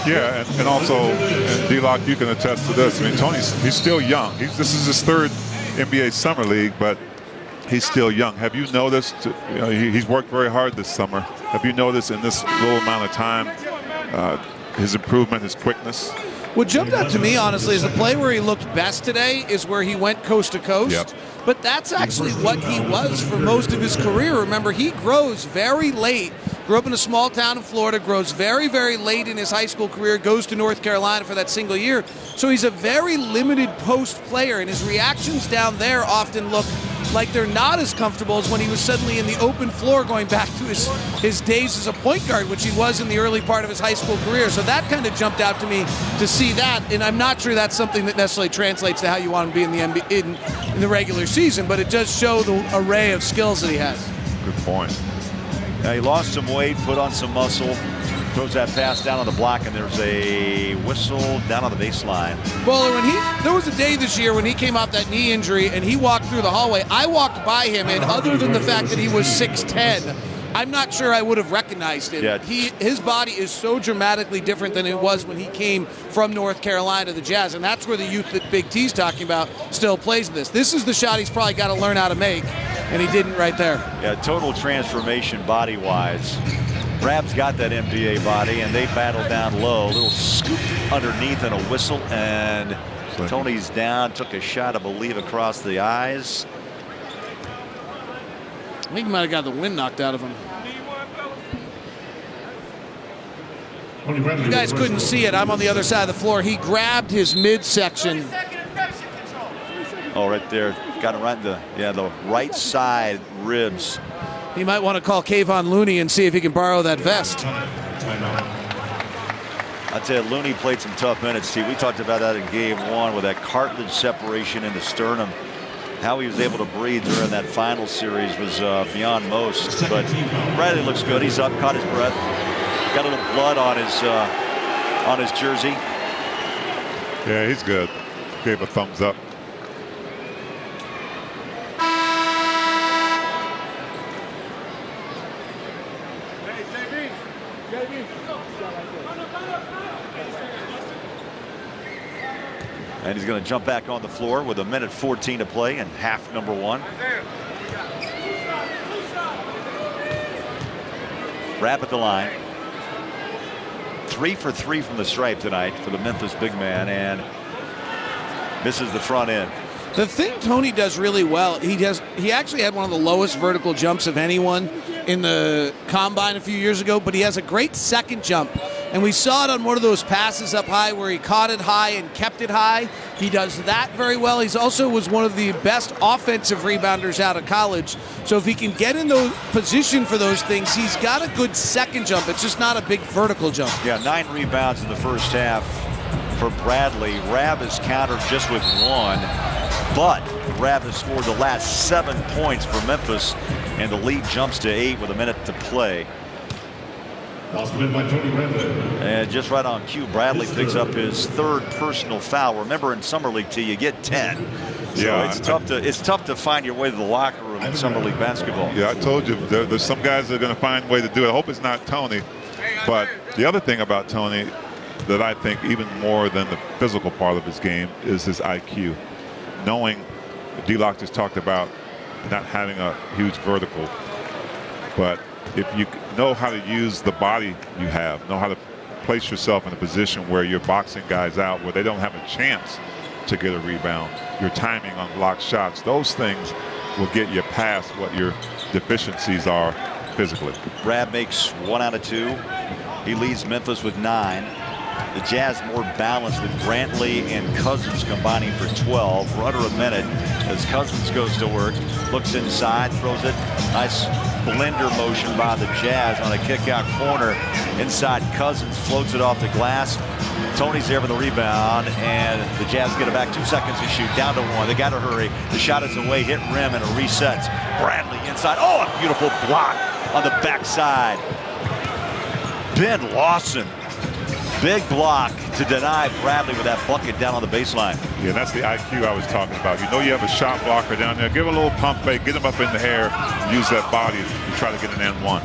Yeah, and also, and D-Lock, you can attest to this. I mean, he's still young. This is his 3rd NBA Summer League, but he's still young. Have you noticed, he's worked very hard this summer. Have you noticed in this little amount of time his improvement, his quickness? What jumped out to me, honestly, is the play where he looked best today is where he went coast to coast. Yep. But that's actually what he was for most of his career. Remember, he grows very late. Grew up in a small town in Florida, grows very, very late in his high school career, goes to North Carolina for that single year. So he's a very limited post player, and his reactions down there often look like they're not as comfortable as when he was suddenly in the open floor going back to his days as a point guard, which he was in the early part of his high school career. So that kind of jumped out to me to see that, and I'm not sure that's something that necessarily translates to how you want to be in the NBA, in the regular season, but it does show the array of skills that he has. Good point. He lost some weight, put on some muscle, throws that pass down on the block, and there's a whistle down on the baseline. Well, there was a day this year when he came off that knee injury and he walked through the hallway. I walked by him, and other than the fact that he was 6'10", I'm not sure I would have recognized him. Yeah. His body is so dramatically different than it was when he came from North Carolina to the Jazz, and that's where the youth that Big T's talking about still plays in this. This is the shot he's probably got to learn how to make, and he didn't right there. Yeah, total transformation body-wise. Rab's got that NBA body, and they battle down low. A little scoop underneath and a whistle, and Tony's down. Took a shot, I believe, across the eyes. I think he might have got the wind knocked out of him. You guys couldn't see it. I'm on the other side of the floor. He grabbed his midsection. Oh, right there. Got him right in the right side ribs. He might want to call Kayvon Looney and see if he can borrow that vest. I tell you, Looney played some tough minutes, Steve. We talked about that in game one with that cartilage separation in the sternum. How he was able to breathe during that final series was beyond most. But Bradley looks good. He's up, caught his breath. Got a little blood on his jersey. Yeah, he's good. Gave a thumbs up. And he's going to jump back on the floor with 1:14 to play in half number one. Rab at the line. 3 for 3 from the stripe tonight for the Memphis big man, and misses the front end. The thing Tony does really well, he actually had one of the lowest vertical jumps of anyone in the combine a few years ago, but he has a great second jump. And we saw it on one of those passes up high where he caught it high and kept it high. He does that very well. He's also was one of the best offensive rebounders out of college. So if he can get in the position for those things, he's got a good second jump. It's just not a big vertical jump. Yeah, 9 rebounds in the first half for Bradley. Rab has countered just with 1, but Rab has scored the last 7 points for Memphis, and the lead jumps to 8 with a minute to play. And just right on cue, Bradley picks up his 3rd personal foul. Remember, in Summer League T, you get 10. So yeah, it's tough to find your way to the locker room in Summer League basketball. Yeah, I told you there's some guys that are going to find a way to do it. I hope it's not Tony. But the other thing about Tony that I think even more than the physical part of his game is his IQ. Knowing, D-Lock just talked about not having a huge vertical, but if you know how to use the body you have, know how to place yourself in a position where you're boxing guys out where they don't have a chance to get a rebound, your timing on block shots, those things will get you past what your deficiencies are physically. Rab makes 1 out of 2. He leads Memphis with 9. The Jazz more balanced with Brantley and Cousins combining for 12. We're under a minute as Cousins goes to work. Looks inside, throws it. Nice blender motion by the Jazz on a kick-out corner. Inside Cousins floats it off the glass. Tony's there for the rebound, and the Jazz get it back. 2 seconds to shoot, down to 1. They got to hurry. The shot is away, hit rim, and it resets. Bradley inside. Oh, a beautiful block on the backside. Ben Lawson. Big block to deny Bradley with that bucket down on the baseline. Yeah, that's the IQ I was talking about. You know you have a shot blocker down there. Give a little pump fake, get him up in the air, use that body to try to get an N1.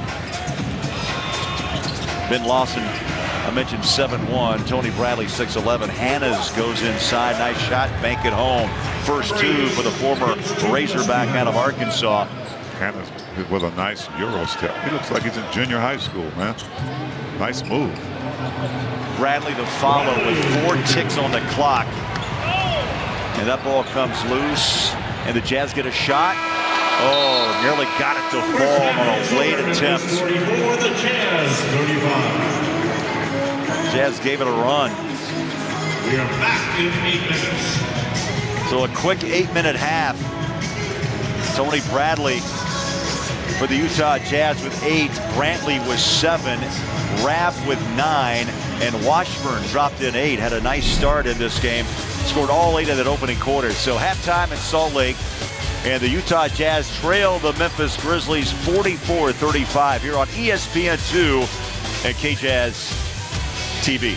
Ben Lawson, I mentioned 7'1", Tony Bradley 6'11". Hannes goes inside, nice shot, bank it home. First 2 for the former Razorback out of Arkansas. Hannes with a nice Euro step. He looks like he's in junior high school, man. Nice move. Bradley to follow with 4 ticks on the clock. And that ball comes loose, and the Jazz get a shot. Oh, nearly got it to fall on a late attempt. The Jazz, 35. Jazz gave it a run. We are back in 8 minutes. So a quick 8-minute half. Tony Bradley for the Utah Jazz with 8. Brantley was 7. Rab with 9, and Washburn dropped in 8. Had a nice start in this game. Scored all 8 of that opening quarter. So halftime in Salt Lake, and the Utah Jazz trail the Memphis Grizzlies 44-35 here on ESPN2 and KJazz TV.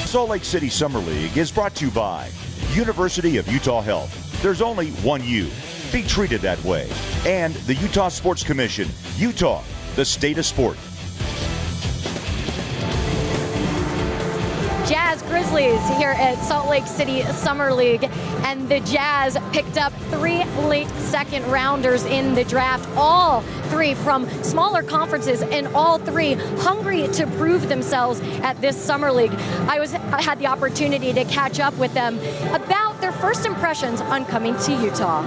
Salt Lake City Summer League is brought to you by University of Utah Health. There's only one you. Be treated that way. And the Utah Sports Commission. Utah, the state of sport. Jazz Grizzlies here at Salt Lake City Summer League, and the Jazz picked up 3 late second rounders in the draft, all 3 from smaller conferences, and all 3 hungry to prove themselves at this Summer League. I had the opportunity to catch up with them about their first impressions on coming to Utah.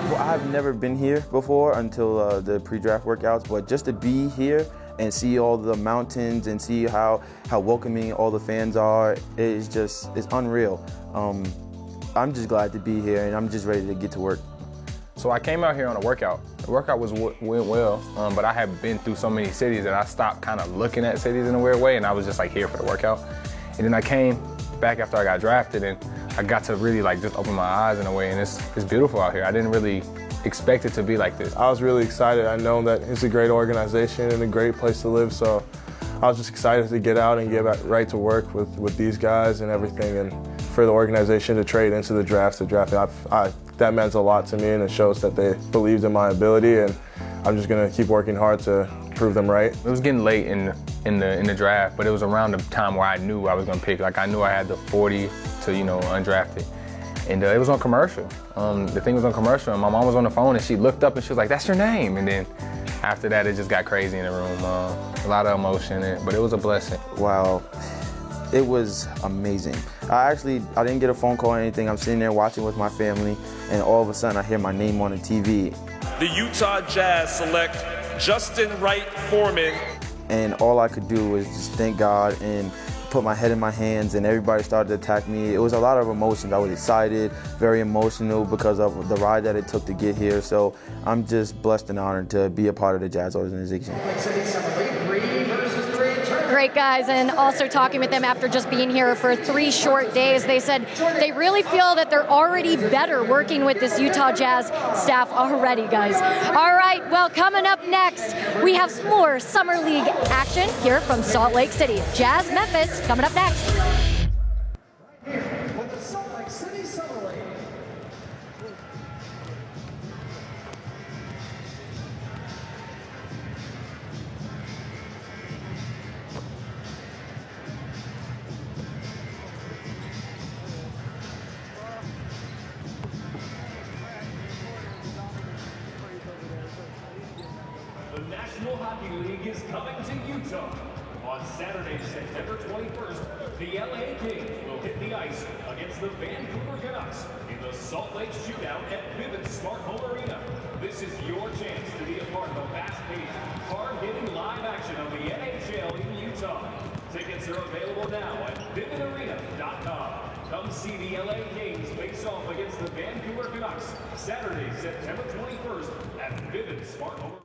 Well, I've never been here before until the pre-draft workouts, but just to be here and see all the mountains and see how welcoming all the fans are, it's unreal. I'm just glad to be here, and I'm just ready to get to work. So I came out here on a workout. The workout went well, but I had been through so many cities that I stopped kind of looking at cities in a weird way, and I was just like here for the workout. And then I came back after I got drafted, and I got to really like just open my eyes in a way, and it's beautiful out here. I didn't really expect it to be like this. I was really excited. I know that it's a great organization and a great place to live, so I was just excited to get out and get right to work with these guys and everything, and for the organization to trade into the draft. That meant a lot to me, and it shows that they believed in my ability, and I'm just gonna keep working hard to prove them right. It was getting late in the draft, but it was around the time where I knew I was gonna pick. Like I knew I had the 40 to undrafted. And it was on commercial. The thing was on commercial, and my mom was on the phone, and she looked up and she was like, "That's your name." And then after that, it just got crazy in the room. A lot of emotion, but it was a blessing. Wow, it was amazing. I didn't get a phone call or anything. I'm sitting there watching with my family, and all of a sudden I hear my name on the TV. The Utah Jazz select Justin Wright Foreman. And all I could do was just thank God and put my head in my hands, and everybody started to attack me. It was a lot of emotions. I was excited, very emotional because of the ride that it took to get here. So I'm just blessed and honored to be a part of the Jazz organization. Great guys, and also talking with them after just being here for 3 short days, they said they really feel that they're already better working with this Utah Jazz staff already, guys. All right, well, coming up next, we have some more Summer League action here from Salt Lake City. Jazz Memphis coming up next. The National Hockey League is coming to Utah. On Saturday, September 21st, the LA Kings will hit the ice against the Vancouver Canucks in the Salt Lake Shootout at Vivint Smart Home Arena. This is your chance to be a part of a fast-paced, hard-hitting live action of the NHL in Utah. Tickets are available now at VivintArena.com. Come see the LA Kings face off against the Vancouver Canucks Saturday, September 21st at Vivint Smart Home Arena.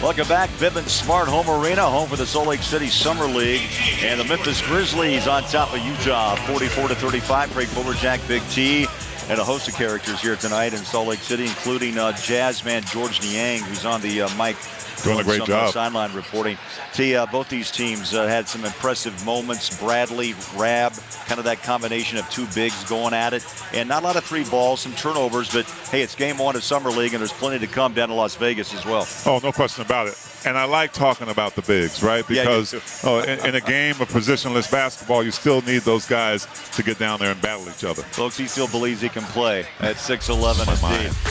Welcome back. Vivint Smart Home Arena, home for the Salt Lake City Summer League. And the Memphis Grizzlies on top of Utah, 44-35. Craig Fuller, Jack Big T, and a host of characters here tonight in Salt Lake City, including Jazz man George Niang, who's on the mic. Doing a great job. Sideline reporting. See, both these teams had some impressive moments. Bradley, Rab, kind of that combination of 2 bigs going at it. And not a lot of 3 balls, some turnovers, but hey, it's game 1 of Summer League, and there's plenty to come down to Las Vegas as well. Oh, no question about it. And I like talking about the bigs, right? Because in a game of positionless basketball, you still need those guys to get down there and battle each other. Folks, he still believes he can play at 6'11".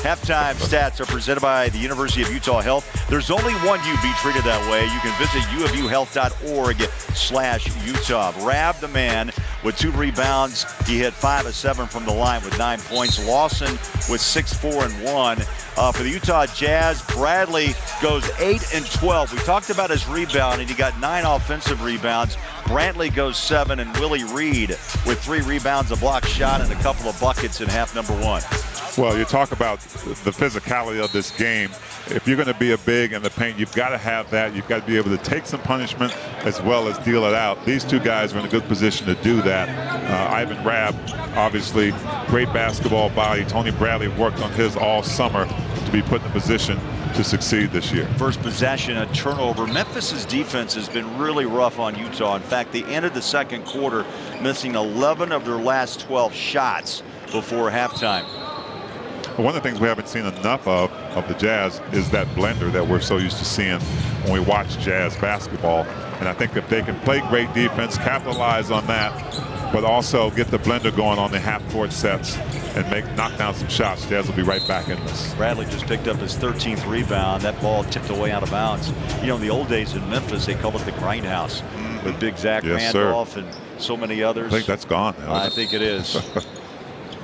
Halftime stats are presented by the University of Utah Health. There's only one you. Be treated that way. You can visit uofuhealth.org/Utah. Rab the man with 2 rebounds. He hit 5 of 7 from the line with 9 points. Lawson with 6, 4, and 1. For the Utah Jazz, Bradley goes 8 and 12. We talked about his rebounding. He got 9 offensive rebounds. Brantley goes 7, and Willie Reed with 3 rebounds, a block shot, and a couple of buckets in half number 1. Well, you talk about the physicality of this game. If you're going to be a big in the paint, you've got to have that. You've got to be able to take some punishment as well as deal it out. These two guys are in a good position to do that. Ivan Rabb, obviously, great basketball body. Tony Bradley worked on his all summer to be put in a position to succeed this year. First possession, a turnover. Memphis's defense has been really rough on Utah. In fact, they ended the second quarter missing 11 of their last 12 shots before halftime. One of the things we haven't seen enough of the Jazz is that blender that we're so used to seeing when we watch Jazz basketball. And I think if they can play great defense, capitalize on that, but also get the blender going on the half-court sets and knock down some shots, Jazz will be right back in this. Bradley just picked up his 13th rebound. That ball tipped away out of bounds. You know, in the old days in Memphis, they called it the grindhouse with Big Zach Randolph and so many others. I think that's gone now. I think it is.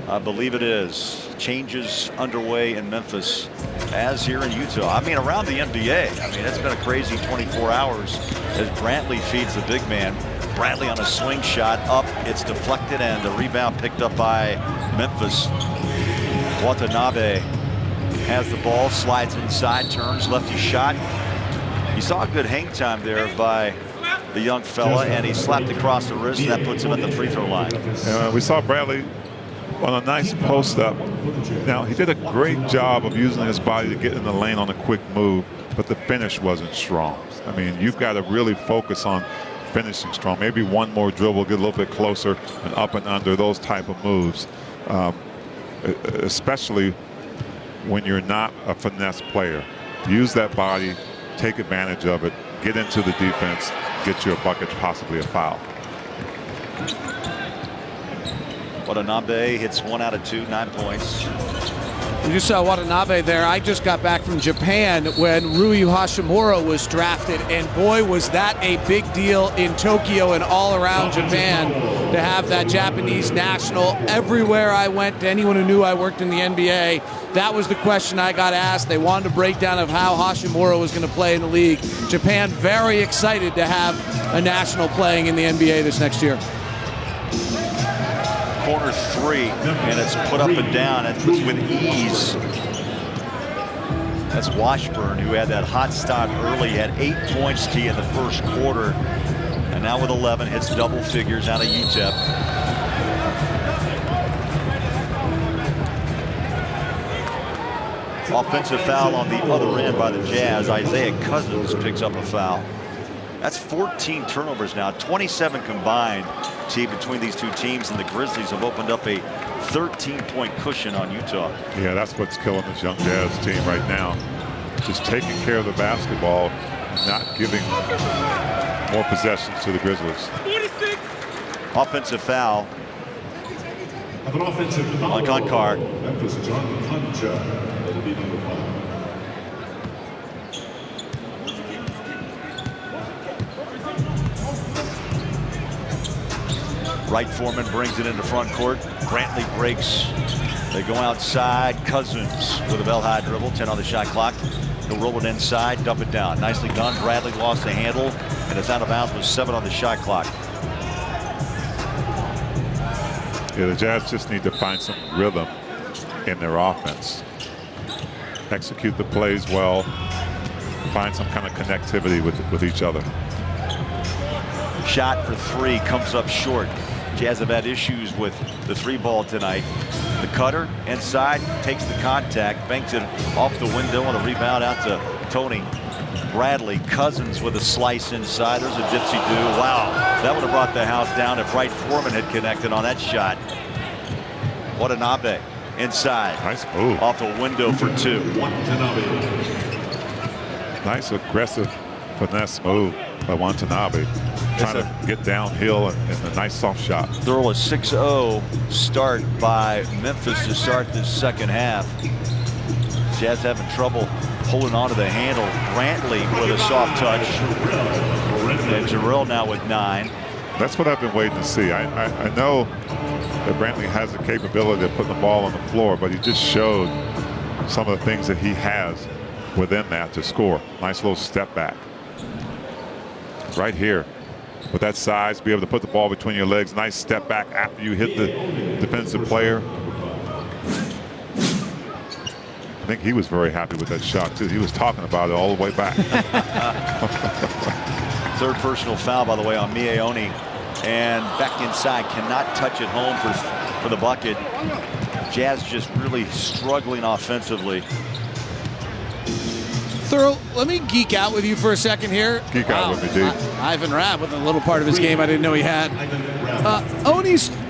I believe it is. Changes underway in Memphis as here in Utah. I mean, around the NBA. I mean, it's been a crazy 24 hours as Brantley feeds the big man. Bradley on a swing shot up. It's deflected and the rebound picked up by Memphis. Watanabe has the ball, slides inside, turns, lefty shot. You saw a good hang time there by the young fella, and he slapped across the wrist, and that puts him at the free throw line. We saw Bradley on a nice post up. Now, he did a great job of using his body to get in the lane on a quick move, but the finish wasn't strong. I mean, you've got to really focus on finishing strong. Maybe one more dribble, get a little bit closer and up and under, those type of moves. Especially when you're not a finesse player. Use that body, take advantage of it, get into the defense, get you a bucket, possibly a foul. Watanabe hits 1 out of 2, 9 points. You just saw Watanabe there. I just got back from Japan when Rui Hashimura was drafted, and boy, was that a big deal in Tokyo and all around Japan to have that Japanese national. Everywhere I went, to anyone who knew I worked in the NBA, that was the question I got asked. They wanted a breakdown of how Hashimura was going to play in the league. Japan very excited to have a national playing in the NBA this next year. Corner 3, and it's put up and down. It's with ease. That's Washburn, who had that hot start early, had 8 points to you in the first quarter, and now with 11 hits double figures out of UTEP. Offensive foul on the other end by the Jazz. Isaiah Cousins picks up a foul. That's 14 turnovers now, 27 combined between these two teams, and the Grizzlies have opened up a 13-point cushion on Utah. Yeah, that's what's killing this young Jazz team right now. Just taking care of the basketball, not giving more possessions to the Grizzlies. Offensive foul on Concard. Wright Foreman brings it into front court. Brantley breaks. They go outside. Cousins with a bell-high dribble. 10 on the shot clock. He'll roll it inside, dump it down. Nicely done. Bradley lost the handle, and it's out of bounds with 7 on the shot clock. Yeah, the Jazz just need to find some rhythm in their offense. Execute the plays well. Find some kind of connectivity with each other. Shot for 3 comes up short. Jazz have had issues with the 3-ball tonight. The cutter inside, takes the contact, banks it off the window on a rebound out to Tony Bradley. Cousins with a slice inside. There's a gypsy-do. Wow, that would have brought the house down if Wright Foreman had connected on that shot. Watanabe inside. Nice move. Off the window for 2. Nice aggressive finesse move by Watanabe. Trying to get downhill and a nice soft shot. Throw a 6-0 start by Memphis to start this second half. Jazz having trouble holding on to the handle. Brantley with a soft touch. And Jarrell now with 9. That's what I've been waiting to see. I know that Brantley has the capability of putting the ball on the floor, but he just showed some of the things that he has within that to score. Nice little step back. Right here. With that size, be able to put the ball between your legs. Nice step back after you hit the defensive player. think he was very happy with that shot, too. He was talking about it all the way back. Third personal foul, by the way, on Miaoni. And back inside, cannot touch it home for the bucket. Jazz just really struggling offensively. Thurl, let me geek out with you for a second here. Geek out with me, dude. Ivan Rabb with a little part of his game I didn't know he had.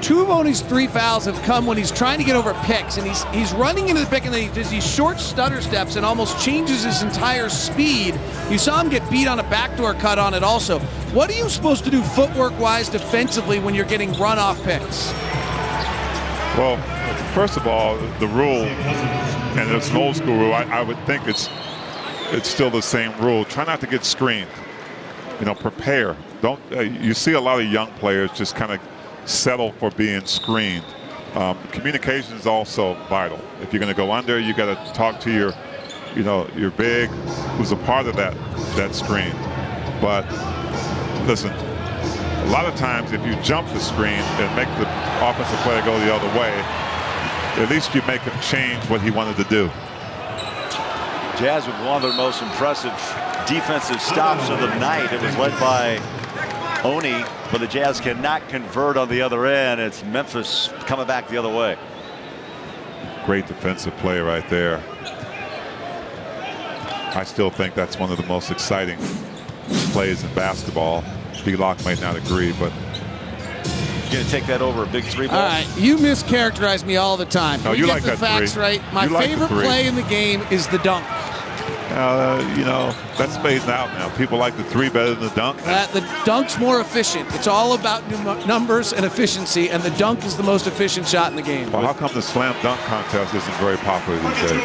Two of Oni's 3 fouls have come when he's trying to get over picks, and he's running into the pick, and then he does these short stutter steps and almost changes his entire speed. You saw him get beat on a backdoor cut on it also. What are you supposed to do footwork-wise defensively when you're getting run-off picks? Well, first of all, the rule, and it's an old school rule, I would think it's still the same rule. Try not to get screened. You know, prepare. Don't. You see a lot of young players just kind of settle for being screened. Communication is also vital. If you're going to go under, you got to talk to your your big, who's a part of that screen. But listen, a lot of times if you jump the screen and make the offensive player go the other way, at least you make him change what he wanted to do. Jazz with one of their most impressive defensive stops of the night. It was led by Oni, but the Jazz cannot convert on the other end. It's Memphis coming back the other way. Great defensive play right there. I still think that's one of the most exciting plays in basketball. D-Lock might not agree, but you're going to take that over a big 3 ball? All right, you mischaracterize me all the time. No, you get like the that facts 3. right. My favorite play in the game is the dunk. You know, that's phased out now. People like the 3 better than the dunk. The dunk's more efficient. It's all about numbers and efficiency, and the dunk is the most efficient shot in the game. Well, how come the slam dunk contest isn't very popular these days?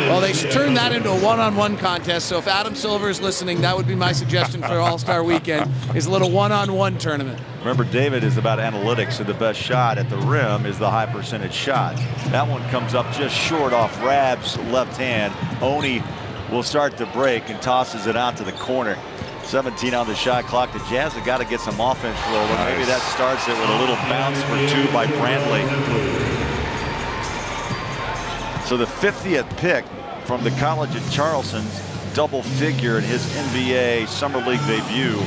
Well, they should turn that into a one-on-one contest. So if Adam Silver is listening, that would be my suggestion for All-Star Weekend, is a little one-on-one tournament. Remember, David is about analytics, and the best shot at the rim is the high percentage shot. That one comes up just short off Rab's left hand. Oni will start the break and tosses it out to the corner. 17 on the shot clock. The Jazz have got to get some offense rolling. Nice. Maybe that starts it with a little bounce for 2 by Brantley. So the 50th pick from the College of Charleston's double figure in his NBA Summer League debut.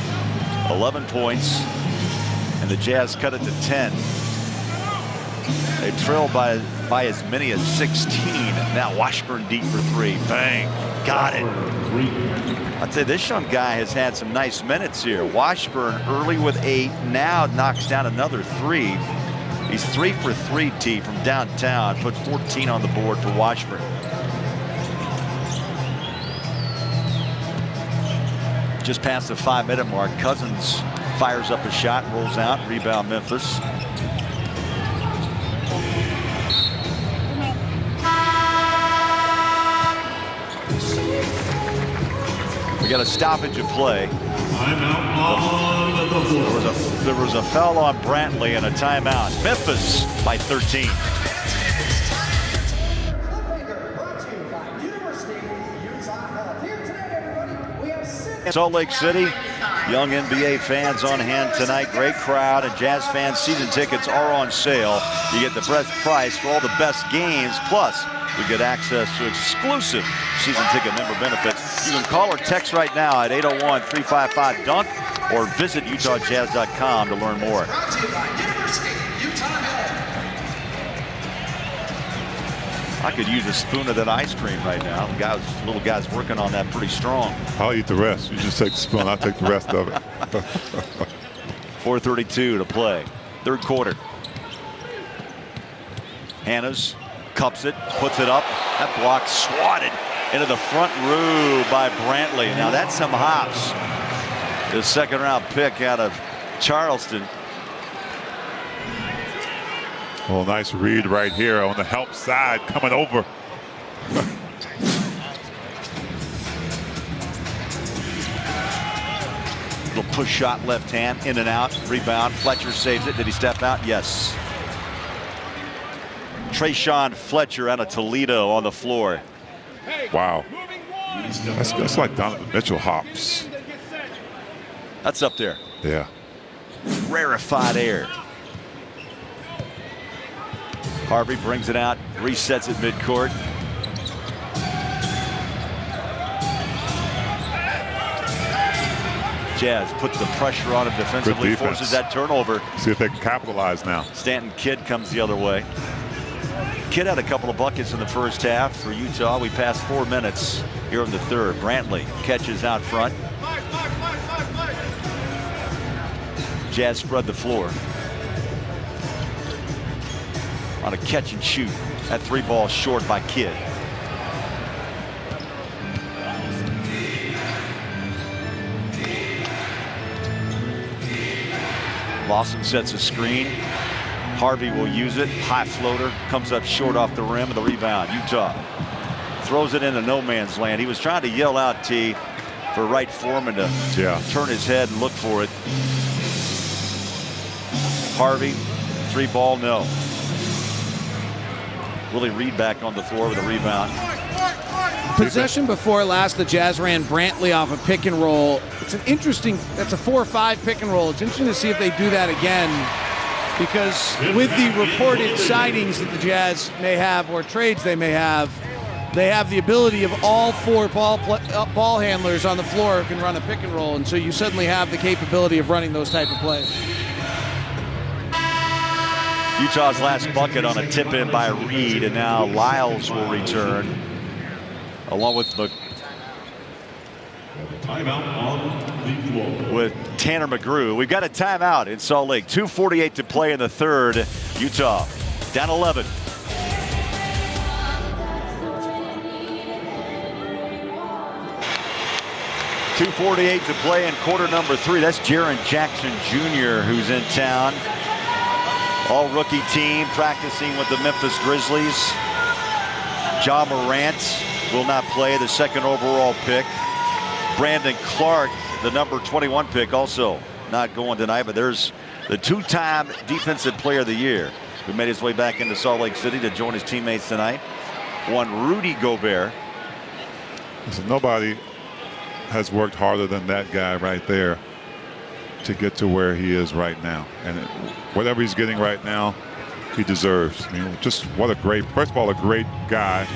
11 points, and the Jazz cut it to 10. They trail by as many as 16. Now Washburn deep for 3. Bang. Got it. I'd say this young guy has had some nice minutes here. Washburn early with 8. Now knocks down another 3. He's 3 for 3, T, from downtown. Put 14 on the board for Washburn. Just past the 5-minute mark. Cousins fires up a shot, rolls out. Rebound Memphis. We got a stoppage of play. There was a foul on Brantley and a timeout. Memphis by 13. Salt Lake City, young NBA fans on hand tonight. Great crowd, and Jazz fans season tickets are on sale. You get the best price for all the best games, plus you get access to exclusive season ticket member benefits. You can call or text right now at 801-355-DUNK or visit UtahJazz.com to learn more. I could use a spoon of that ice cream right now. Little guy's working on that pretty strong. I'll eat the rest. You just take the spoon. I'll take the rest of it. 4:32 to play. Third quarter. Hannas cups it, puts it up. That block swatted into the front row by Brantley. Now that's some hops. The 2nd round pick out of Charleston. Well, nice read right here on the help side, coming over. Little push shot left hand, in and out, rebound. Fletcher saves it. Did he step out? Yes. Trayshawn Fletcher out of Toledo on the floor. Wow. That's like Donovan Mitchell hops. That's up there. Yeah. Rarefied air. Harvey brings it out, resets it midcourt. Jazz put the pressure on him defensively, forces that turnover. See if they can capitalize now. Stanton Kidd comes the other way. Kidd had a couple of buckets in the first half for Utah. We passed 4 minutes here in the third. Brantley catches out front. Jazz spread the floor. On a catch and shoot. That 3 ball short by Kidd. Lawson sets a screen. Harvey will use it. High floater. Comes up short off the rim of the rebound. Utah throws it into no man's land. He was trying to yell out T for Wright Foreman to turn his head and look for it. Harvey, 3 ball, no. Willie Reed back on the floor with a rebound. Possession before last, the Jazz ran Brantley off a pick and roll. It's an interesting, that's a 4-5 pick and roll. It's interesting to see if they do that again, because with the reported signings that the Jazz may have or trades they may have, they have the ability of all 4 ball handlers on the floor who can run a pick and roll, and so you suddenly have the capability of running those type of plays. Utah's last bucket on a tip-in by Reed, and now Lyles will return, along with Tanner McGrew. We've got a timeout in Salt Lake. 2:48 to play in the third. Utah down 11. .248 to play in quarter number 3. That's Jaren Jackson Jr. who's in town. All rookie team practicing with the Memphis Grizzlies. Ja Morant will not play, the 2nd overall pick. Brandon Clark, the number 21 pick, also not going tonight. But there's the 2-time Defensive Player of the Year who made his way back into Salt Lake City to join his teammates tonight. One Rudy Gobert. So nobody has worked harder than that guy right there to get to where he is right now, and whatever he's getting right now, he deserves. I mean, just what a great, first of all, a great guy,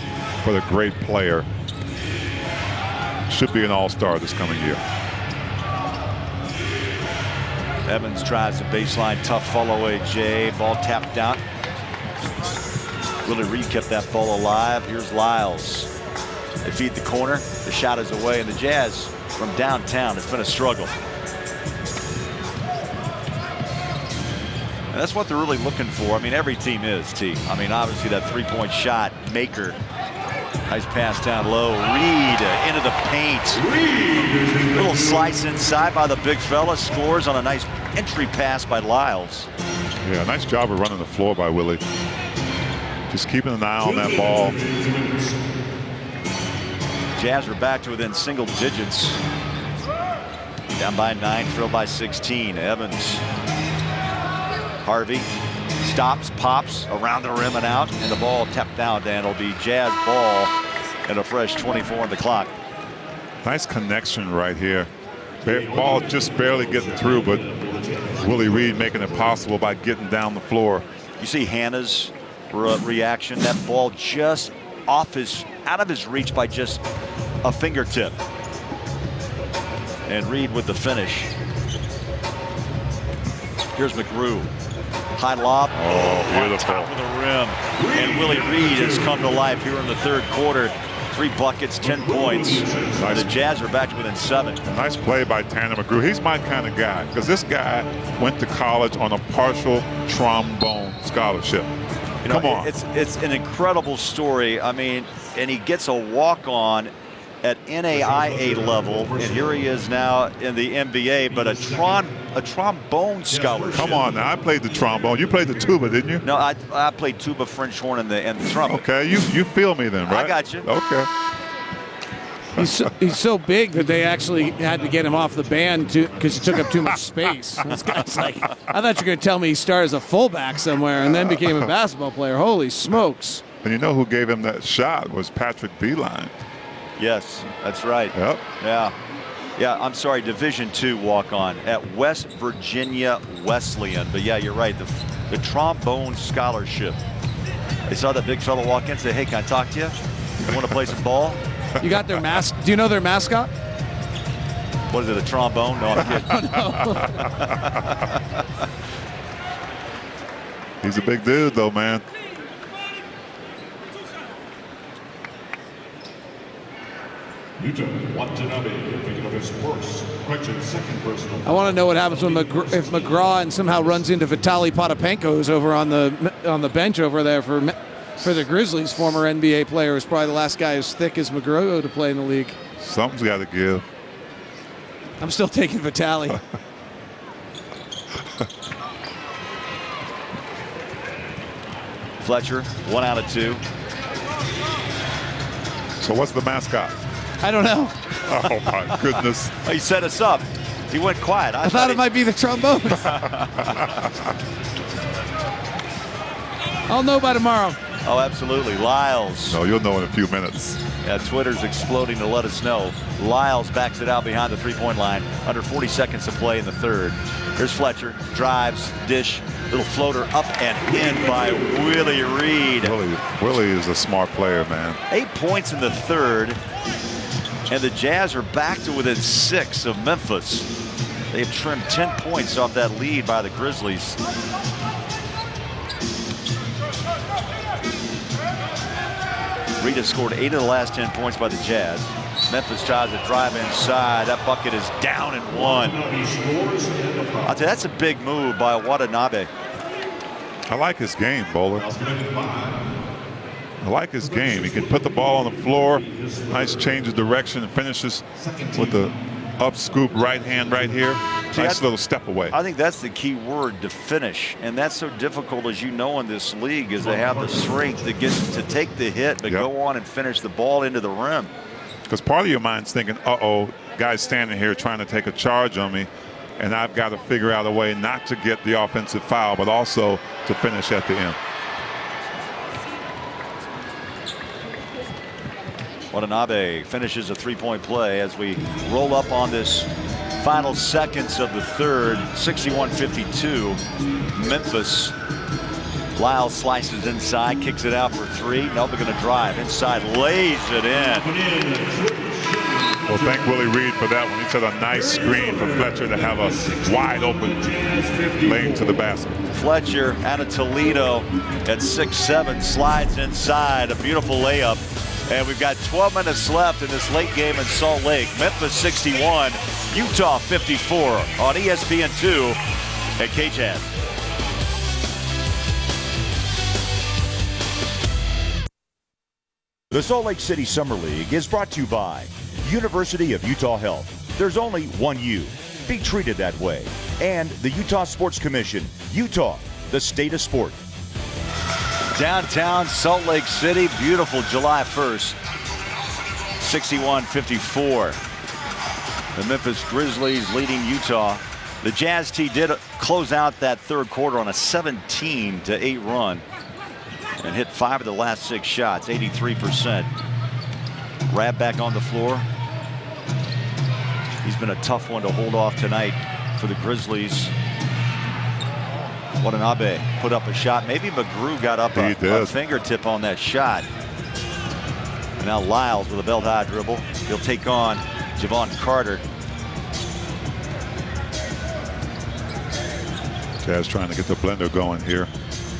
but a great player. Should be an all-star this coming year. Evans tries a baseline tough follow away. Jay, ball tapped out. Willie Reed kept that ball alive. Here's Lyles. They feed the corner. The shot is away, and the Jazz from downtown, it's been a struggle. And that's what they're really looking for. I mean, every team is, T. I mean, obviously that 3-point shot maker. Nice pass down low. Reed into the paint. Little slice inside by the big fella. Scores on a nice entry pass by Lyles. Yeah, nice job of running the floor by Willie. Just keeping an eye on that ball. Jazz are back to within single digits. Down by 9, trailed by 16. Evans. Harvey stops, pops around the rim and out, and the ball tapped out, and it'll be Jazz ball and a fresh 24 on the clock. Nice connection right here. Ball just barely getting through, but Willie Reed making it possible by getting down the floor. You see Hannah's reaction. That ball just out of his reach by just a fingertip. And Reed with the finish. Here's McGrew. High lob. Oh, beautiful. Top of the rim. And Willie Reed has come to life here in the third quarter. 3 buckets, 10 points. Nice. The Jazz are back to within 7. Nice play by Tanner McGrew. He's my kind of guy, because this guy went to college on a partial trombone scholarship. You know, come on. It's an incredible story. I mean, and he gets a walk-on at NAIA level, and here he is now in the NBA, but a trombone scholarship. Come on now, I played the trombone. You played the tuba, didn't you? No, I played tuba, French horn, and the trumpet. Okay, you feel me then, right? I got you. Okay. He's so big that they actually had to get him off the band because he took up too much space. This guy's like, I thought you were going to tell me he started as a fullback somewhere and then became a basketball player. Holy smokes. And you know who gave him that shot was Patrick Beeline. Yes, that's right. Yep. Yeah, I'm sorry, Division II walk-on at West Virginia Wesleyan. But yeah, you're right, the trombone scholarship. They saw that big fellow walk in and say, hey, can I talk to you? You want to play some ball? You got their mask? Do you know their mascot? What is it, a trombone? No, I'm kidding. He's a big dude, though, man. I want to know what happens when if McGraw and somehow runs into Vitaly Potapenko's over on the bench over there for the Grizzlies. Former NBA player, was probably the last guy as thick as McGraw to play in the league. Something's got to give. I'm still taking Vitaly. Fletcher, 1 out of 2. So what's the mascot? I don't know. Oh, my goodness. He set us up. He went quiet. I thought it might be the trombone. I'll know by tomorrow. Oh, absolutely. Lyles. No, you'll know in a few minutes. Yeah, Twitter's exploding to let us know. Lyles backs it out behind the three-point line. Under 40 seconds to play in the third. Here's Fletcher. Drives, dish, little floater up and in by Willie Reed. Willie is a smart player, man. 8 points in the third. And the Jazz are back to within 6 of Memphis. They've trimmed 10 points off that lead by the Grizzlies. Reed has scored 8 of the last 10 points by the Jazz. Memphis tries to drive inside. That bucket is down and 1. I'll tell you, that's a big move by Watanabe. I like his game, Bowler. I like his game. He can put the ball on the floor. Nice change of direction and finishes with the up scoop right hand right here. Nice little step away. I think that's the key word, to finish. And that's so difficult, as you know, in this league, is they have the strength to take the hit, but go on and finish the ball into the rim. Because part of your mind's thinking, uh-oh, guy's standing here trying to take a charge on me, and I've got to figure out a way not to get the offensive foul, but also to finish at the end. Watanabe finishes a three-point play as we roll up on this final seconds of the third. 61-52 Memphis. Lyles slices inside, kicks it out for 3. Nope, they're going to drive inside, lays it in. Well, thank Willie Reed for that one. He set a nice screen for Fletcher to have a wide open lane to the basket. Fletcher out of Toledo at 6'7", slides inside, a beautiful layup. And we've got 12 minutes left in this late game in Salt Lake. Memphis 61, Utah 54 on ESPN2 at KJAZ. The Salt Lake City Summer League is brought to you by University of Utah Health. There's only one you. Be treated that way. And the Utah Sports Commission. Utah, the state of sport. Downtown Salt Lake City, beautiful July 1st. 61-54. The Memphis Grizzlies leading Utah. The Jazz team did close out that third quarter on a 17-8 run and hit 5 of the last 6 shots, 83%. Rab back on the floor. He's been a tough one to hold off tonight for the Grizzlies. Watanabe put up a shot. Maybe McGrew got up a fingertip on that shot. And now Lyles with a belt high dribble. He'll take on Javon Carter. Jazz trying to get the blender going here.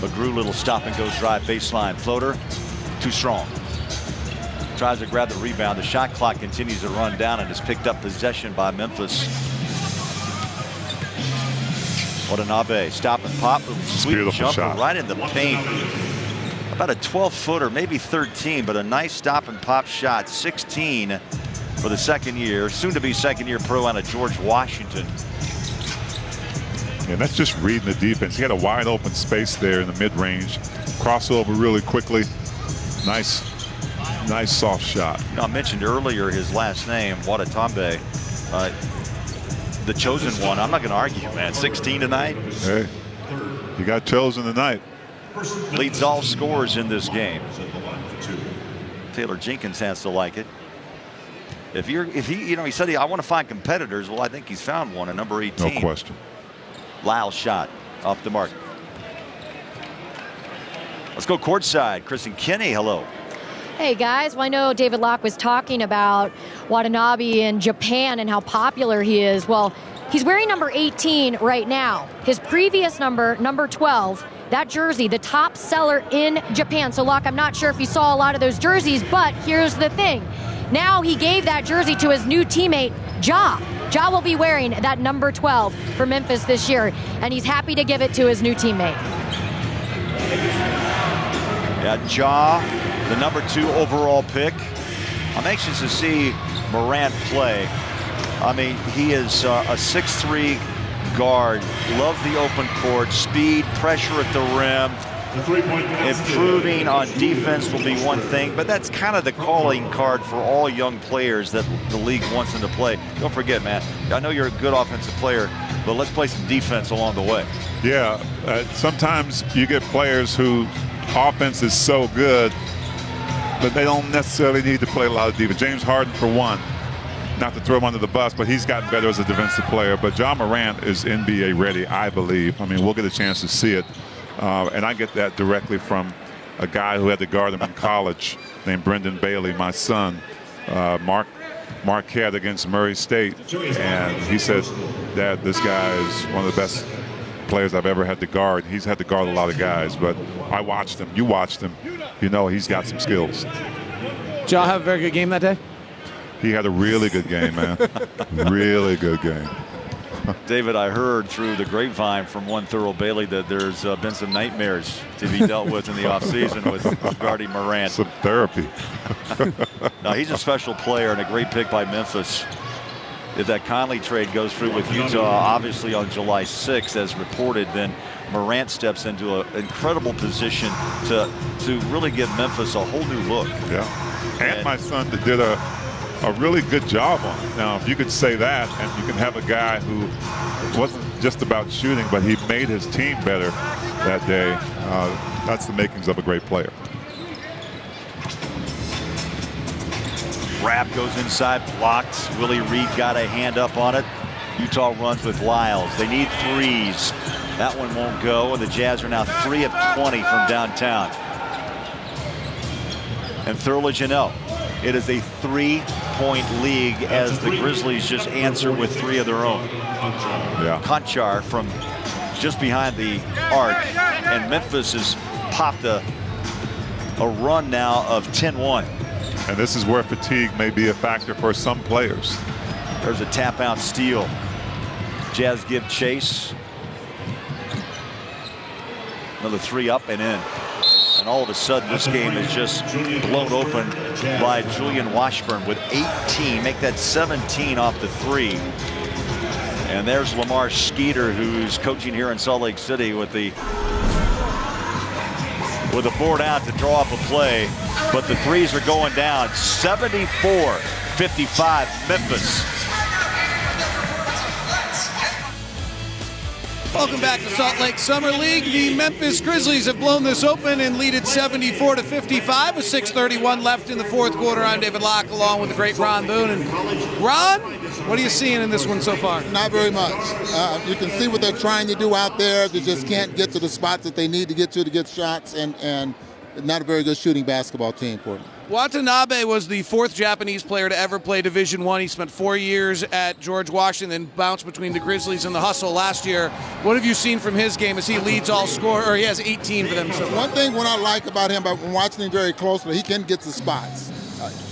McGrew, little stop and go drive baseline floater. Too strong. Tries to grab the rebound. The shot clock continues to run down and is picked up possession by Memphis. Watanabe, stop and pop, sweet jumper shot. Right in the paint. About a 12-footer, maybe 13, but a nice stop and pop shot. 16 for the second year, soon to be second year pro out of George Washington. And that's just reading the defense. He had a wide open space there in the mid-range. Crossover really quickly. Nice soft shot. You know, I mentioned earlier his last name, Watanabe. The chosen one. I'm not going to argue, man. 16 tonight. Hey, you got chosen tonight. Leads all scorers in this game. Taylor Jenkins has to like it. If he, you know, he said I want to find competitors. Well, I think he's found one at number 18. No question. Lyles shot off the mark. Let's go courtside. Chris and Kenny, hello. Hey guys, well, I know David Locke was talking about Watanabe in Japan and how popular he is. Well, he's wearing number 18 right now. His previous number, number 12, that jersey, the top seller in Japan. So Locke, I'm not sure if you saw a lot of those jerseys, but here's the thing. Now he gave that jersey to his new teammate, Ja. Ja will be wearing that number 12 for Memphis this year, and he's happy to give it to his new teammate. Yeah, Ja, the number 2 overall pick. I'm anxious to see Morant play. I mean, he is a 6'3" guard. Love the open court, speed, pressure at the rim. Improving on defense will be one thing, but that's kind of the calling card for all young players that the league wants them to play. Don't forget, man, I know you're a good offensive player, but let's play some defense along the way. Yeah, sometimes you get players who offense is so good, but they don't necessarily need to play a lot of defense. James Harden, for one, not to throw him under the bus, but he's gotten better as a defensive player. But Ja Morant is NBA ready, I believe. I mean, we'll get a chance to see it. And I get that directly from a guy who had to guard him in college named Brendan Bailey, my son, Marquette against Murray State. And he said, Dad, this guy is one of the best players I've ever had to guard. He's had to guard a lot of guys, but I watched him. You watched him. You know he's got some skills. Did y'all have a very good game that day? He had a really good game, man. Really good game. David, I heard through the grapevine from one Thurl Bailey that there's been some nightmares to be dealt with in the offseason with guarding Morant. Some therapy. Now, he's a special player and a great pick by Memphis. If that Conley trade goes through with Utah, obviously on July 6th, as reported, then Morant steps into an incredible position to really give Memphis a whole new look. Yeah, and my son did a really good job on it. Now, if you could say that, and you can have a guy who wasn't just about shooting, but he made his team better that day, that's the makings of a great player. Rapp goes inside, blocked. Willie Reed got a hand up on it. Utah runs with Lyles. They need threes. That one won't go, and the Jazz are now 3 of 20 from downtown. And Thurl, as you know, it is a 3-point league as the Grizzlies just answer with 3 of their own. Yeah. Conchar from just behind the arc, and Memphis has popped a run now of 10-1. And this is where fatigue may be a factor for some players. There's a tap out steal. Jazz give chase. Another 3 up and in. And all of a sudden, this game is just blown open by Julian Washburn with 18. Make that 17 off the 3. And there's Lamar Skeeter, who's coaching here in Salt Lake City with the board out to draw up a play. But the threes are going down. 74-55 Memphis. Welcome back to Salt Lake Summer League. The Memphis Grizzlies have blown this open and lead it 74-55 with 6:31 left in the fourth quarter. I'm David Locke along with the great Ron Boone. And Ron, what are you seeing in this one so far? Not very much. You can see what they're trying to do out there. They just can't get to the spots that they need to get shots, and not a very good shooting basketball team for them. Watanabe was the 4th Japanese player to ever play Division I. He spent 4 years at George Washington, then bounced between the Grizzlies and the Hustle last year. What have you seen from his game as he leads all score, or he has 18 for them so far? One thing what I like about him, by watching him very closely, he can get to spots.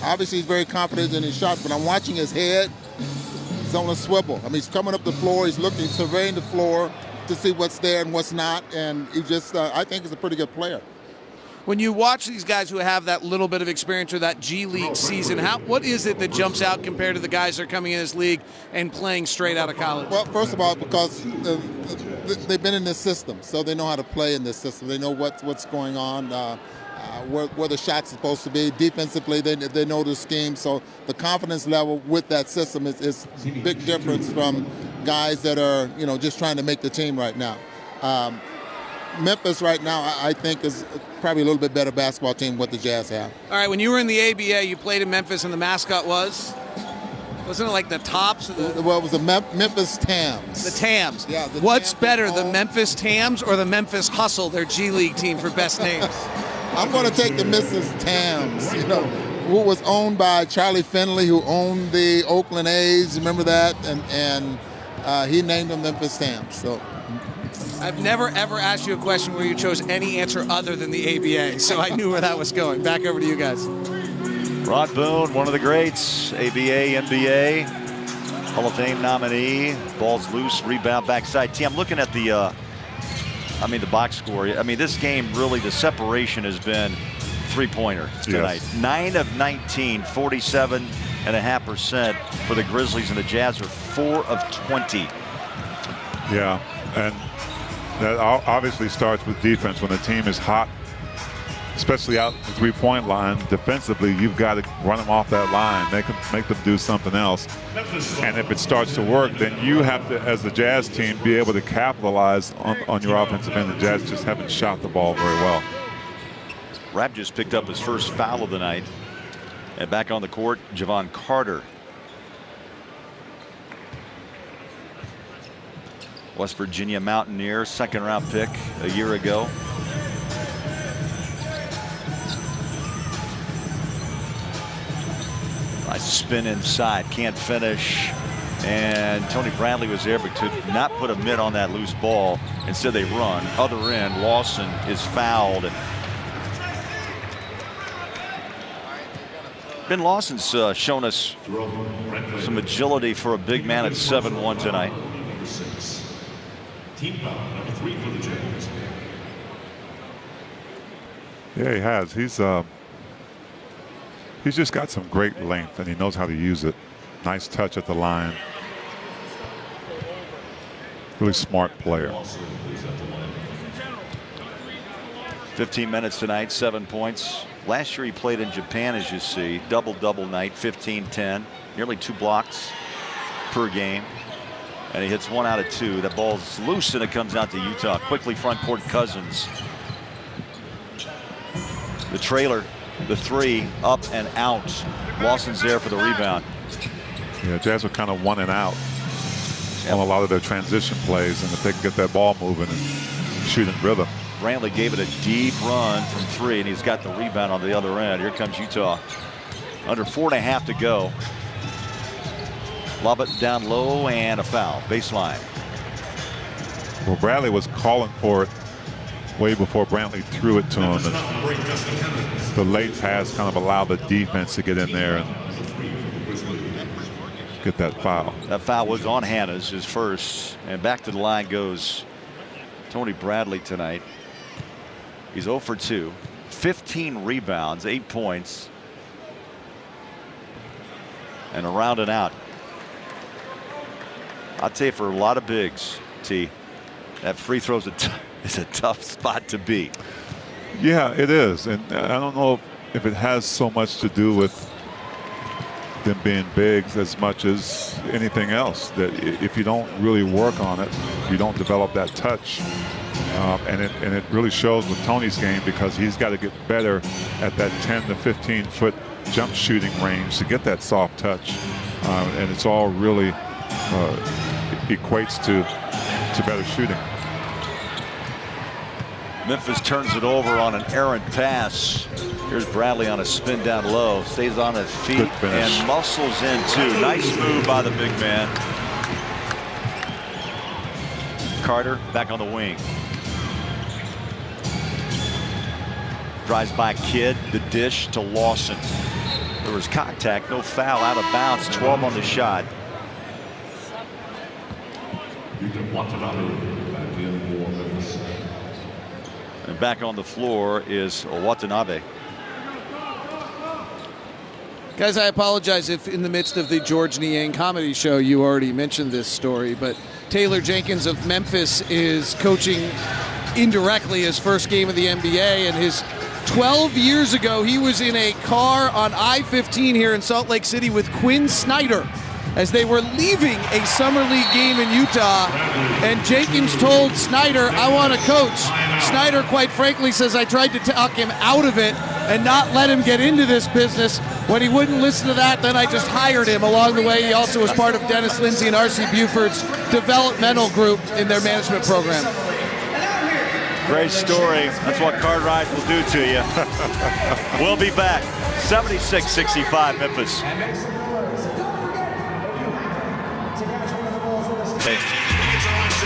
Obviously, he's very confident in his shots, but I'm watching his head. He's on a swivel. I mean, he's coming up the floor. He's looking, surveying the floor to see what's there and what's not, and he just, I think he's a pretty good player. When you watch these guys who have that little bit of experience or that G League season, what is it that jumps out compared to the guys that are coming in this league and playing straight out of college? Well, first of all, because they've been in this system, so they know how to play in this system. They know what's going on, where the shot's supposed to be. Defensively, they know the scheme, so the confidence level with that system is a big difference from guys that are just trying to make the team right now. Memphis right now, I think, is probably a little bit better basketball team than what the Jazz have. All right, when you were in the ABA, you played in Memphis, and the mascot wasn't it like the Tops? Well, it was the Memphis Tams. The Tams. Yeah. What's better, the Memphis Tams or the Memphis Hustle, their G League team for best names? I'm going to take the Mrs. Tams, who was owned by Charlie Finley, who owned the Oakland A's. Remember that? And he named them Memphis Tams. So I've never, ever asked you a question where you chose any answer other than the ABA, so I knew where that was going. Back over to you guys. Rod Boone, one of the greats, ABA, NBA, Hall of Fame nominee. Ball's loose, rebound backside. T, I'm looking at the box score. This game really, the separation has been three-pointer tonight. Yes. 9 of 19, 47.5% for the Grizzlies, and the Jazz are 4 of 20. Yeah, and that obviously starts with defense. When the team is hot, especially out the three-point line, defensively, you've got to run them off that line, make them do something else. And if it starts to work, then you have to, as the Jazz team, be able to capitalize on your offensive end. The Jazz just haven't shot the ball very well. Rapp just picked up his first foul of the night. And back on the court, Javon Carter. West Virginia Mountaineer, second-round pick a year ago. Nice spin inside, can't finish. And Tony Bradley was there, but could not put a mitt on that loose ball. Instead, they run. Other end, Lawson is fouled. Ben Lawson's shown us some agility for a big man at 7'1" tonight. Team foul number 3 for the Jazz. Yeah, he has. He's just got some great length, and he knows how to use it. Nice touch at the line. Really smart player. 15 minutes tonight, 7 points. Last year he played in Japan, as you see. Double-double night, 15-10. Nearly 2 blocks per game. And he hits 1 out of 2. That ball's loose, and it comes out to Utah. Quickly front court Cousins. The trailer, the 3, up and out. Lawson's there for the rebound. Yeah, Jazz are kind of 1 and out on a lot of their transition plays, and if they can get that ball moving and shoot in rhythm. Brantley gave it a deep run from 3, and he's got the rebound on the other end. Here comes Utah. Under 4.5 to go. Lob it down low, and a foul. Baseline. Well, Bradley was calling for it way before Brantley threw it to him. And the late pass kind of allowed the defense to get in there and get that foul. That foul was on Hanna's, his first. And back to the line goes Tony Bradley tonight. He's 0 for 2. 15 rebounds, 8 points. And around and out. I'll tell you, for a lot of bigs, T, that free throw's is a tough spot to be. Yeah, it is. And I don't know if it has so much to do with them being bigs as much as anything else. That if you don't really work on it, you don't develop that touch. And it really shows with Tony's game, because he's got to get better at that 10 to 15 foot jump shooting range to get that soft touch. And it's all really equates to better shooting. Memphis turns it over on an errant pass. Here's Bradley on a spin down low, stays on his feet and muscles in too. Nice move by the big man. Carter back on the wing. Drives by Kidd, the dish to Lawson. There was contact, no foul, out of bounds, 12 on the shot. And back on the floor is Watanabe. Guys, I apologize if in the midst of the George Niang comedy show you already mentioned this story, but Taylor Jenkins of Memphis is coaching indirectly his first game of the NBA, and his 12 years ago he was in a car on I-15 here in Salt Lake City with Quinn Snyder as they were leaving a summer league game in Utah, and Jenkins told Snyder, "I want to coach." Snyder, quite frankly, says, "I tried to talk him out of it and not let him get into this business. When he wouldn't listen to that, then I just hired him." Along the way, he also was part of Dennis Lindsay and R.C. Buford's developmental group in their management program. Great story. That's what car rides will do to you. We'll be back. 76-65 Memphis.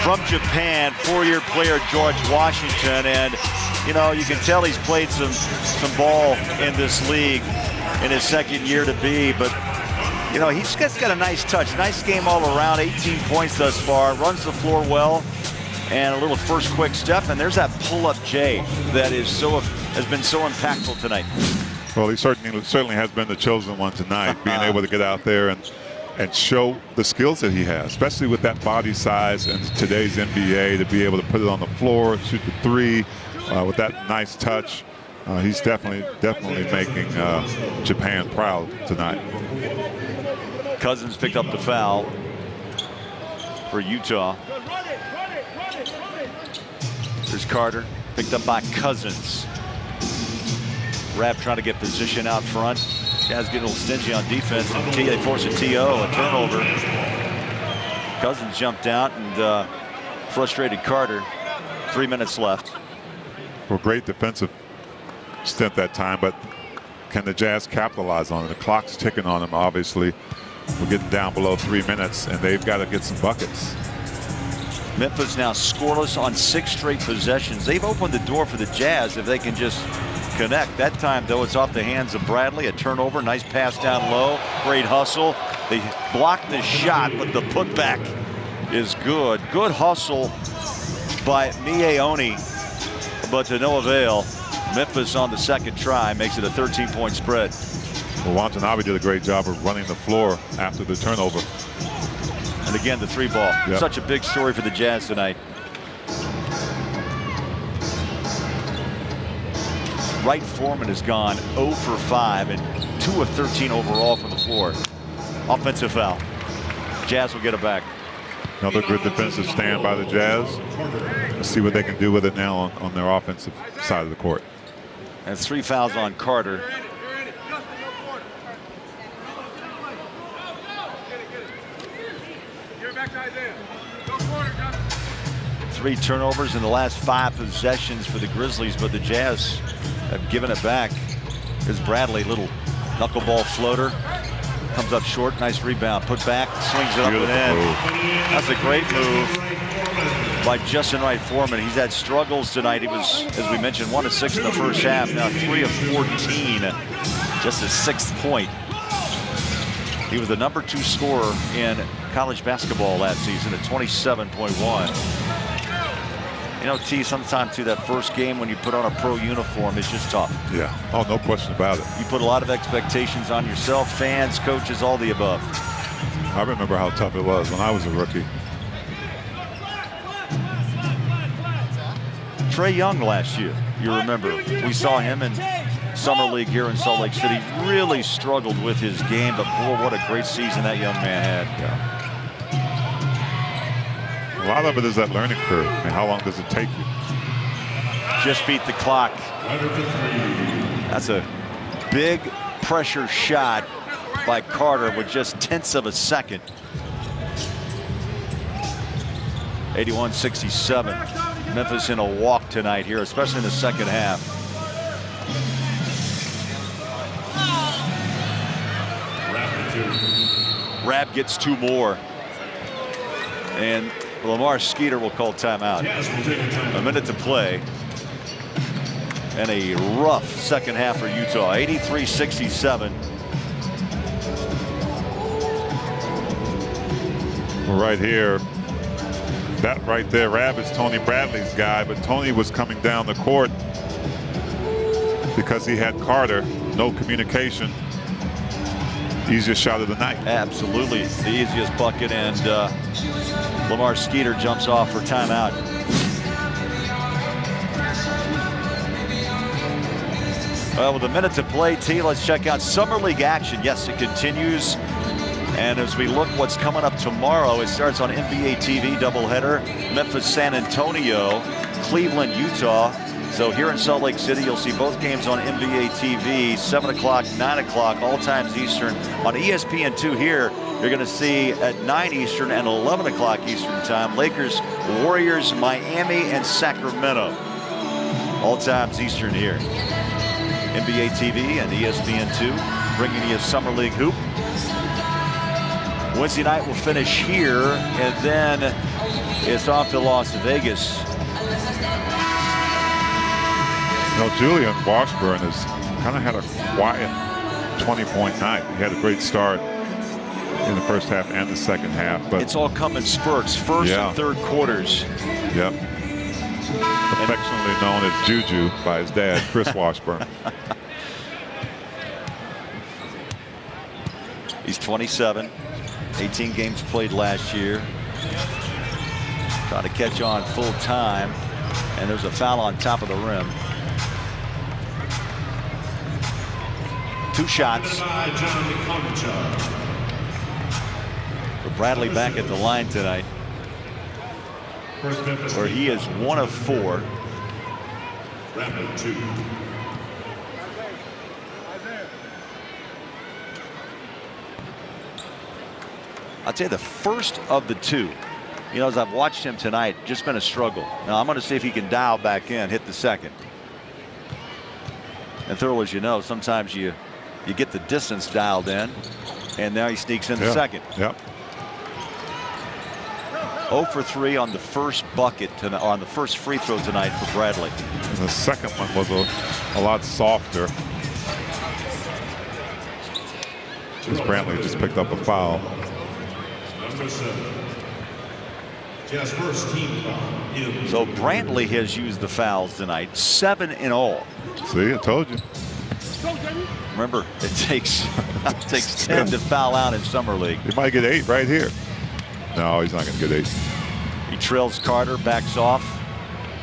From Japan, 4-year player George Washington, and you know, you can tell he's played some ball in this league in his second year to be, but you know, he's got a nice touch, nice game all around, 18 points thus far, runs the floor well, and a little first quick step, and there's that pull-up J that has been so impactful tonight. Well, he certainly has been the chosen one tonight, being able to get out there and show the skills that he has, especially with that body size and today's NBA, to be able to put it on the floor, shoot the three with that nice touch. He's definitely making Japan proud tonight. Cousins picked up the foul for Utah. There's Carter, picked up by Cousins. Rapp trying to get position out front. Guys get a little stingy on defense, and they force a TO, a turnover. Cousins jumped out and frustrated Carter. 3 minutes left. Well, great defensive stint that time, but can the Jazz capitalize on it? The clock's ticking on them, obviously. We're getting down below 3 minutes, and they've got to get some buckets. Memphis now scoreless on 6 straight possessions. They've opened the door for the Jazz if they can just connect. That time, though, it's off the hands of Bradley. A turnover, nice pass down low, great hustle. They blocked the shot, but the putback is good. Good hustle by Mieoni, but to no avail. Memphis on the second try makes it a 13-point spread. Well, Watanabe did a great job of running the floor after the turnover. And again, the 3 ball. Yep. Such a big story for the Jazz tonight. Wright Foreman has gone 0 for 5 and 2 of 13 overall from the floor. Offensive foul. Jazz will get it back. Another good defensive stand by the Jazz. Let's see what they can do with it now on their offensive side of the court. And 3 fouls on Carter. Three turnovers in the last 5 possessions for the Grizzlies, but the Jazz have given it back. Here's Bradley, little knuckleball floater. Comes up short, nice rebound. Put back, swings it up and in. That's a great move by Justin Wright Foreman. He's had struggles tonight. He was, as we mentioned, 1 of 6 in the first half. Now 3 of 14, just his 6th point. He was the #2 scorer in college basketball last season at 27.1. You know, T, sometimes too, that first game when you put on a pro uniform is just tough. Yeah. Oh, no question about it. You put a lot of expectations on yourself, fans, coaches, all the above. I remember how tough it was when I was a rookie. Trae Young last year, you remember. We saw him in Summer League here in Salt Lake City. Really struggled with his game, but boy, what a great season that young man had. Yeah. A lot of it is that learning curve. I mean, how long does it take you? Just beat the clock. That's a big pressure shot by Carter with just tenths of a second. 81-67. Memphis in a walk tonight here, especially in the second half. Rapp gets 2 more. And Lamar Skeeter will call timeout. A minute to play. And a rough second half for Utah. 83-67. Right here. That right there, Rapp is Tony Bradley's guy, but Tony was coming down the court because he had Carter. No communication. Easiest shot of the night. Absolutely. The easiest bucket, and Lamar Skeeter jumps off for timeout. Well, with a minute to play, T, let's check out Summer League action. Yes, it continues. And as we look what's coming up tomorrow, it starts on NBA TV doubleheader. Memphis, San Antonio, Cleveland, Utah. So here in Salt Lake City, you'll see both games on NBA TV, 7 o'clock, 9 o'clock, all times Eastern. On ESPN2 here, you're going to see at 9 Eastern and 11 o'clock Eastern time, Lakers, Warriors, Miami, and Sacramento. all times Eastern here. NBA TV and ESPN2 bringing you a Summer League hoop. Wednesday night will finish here, and then it's off to Las Vegas. Julian Washburn has kind of had a quiet 20-point night. He had a great start in the first half and the second half, but it's all come in spurts, first and third quarters. Yep. Affectionately known as Juju by his dad, Chris Washburn. He's 27, 18 games played last year. Trying to catch on full time, and there's a foul on top of the rim. 2 shots. For Bradley back at the line tonight, where he is 1 of 4. I'd say the first of the 2. You know, as I've watched him tonight, just been a struggle. Now I'm going to see if he can dial back in, hit the second. And Thurl, as you know, sometimes you get the distance dialed in, and now he sneaks in the second. Yep. 0 for 3 on the first bucket on the first free throw tonight for Bradley. And the second one was a lot softer. As Brantley just picked up a foul. So Brantley has used the fouls tonight, 7 in all. See, I told you. Remember, it takes 10 to foul out in Summer League. He might get 8 right here. No, he's not going to get 8. He trails Carter, backs off.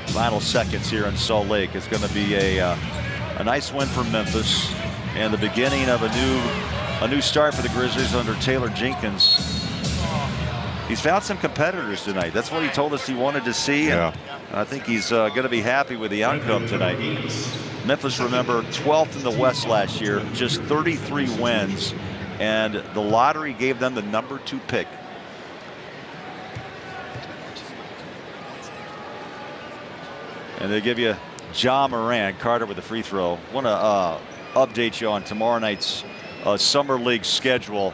Final seconds here in Salt Lake. It's going to be a nice win for Memphis and the beginning of a new start for the Grizzlies under Taylor Jenkins. He's found some competitors tonight. That's what he told us he wanted to see. And I think he's going to be happy with the outcome tonight. Memphis, remember, 12th in the West last year, just 33 wins, and the lottery gave them the number 2 pick. And they give you Ja Morant. Carter with the free throw. Want to update you on tomorrow night's Summer League schedule.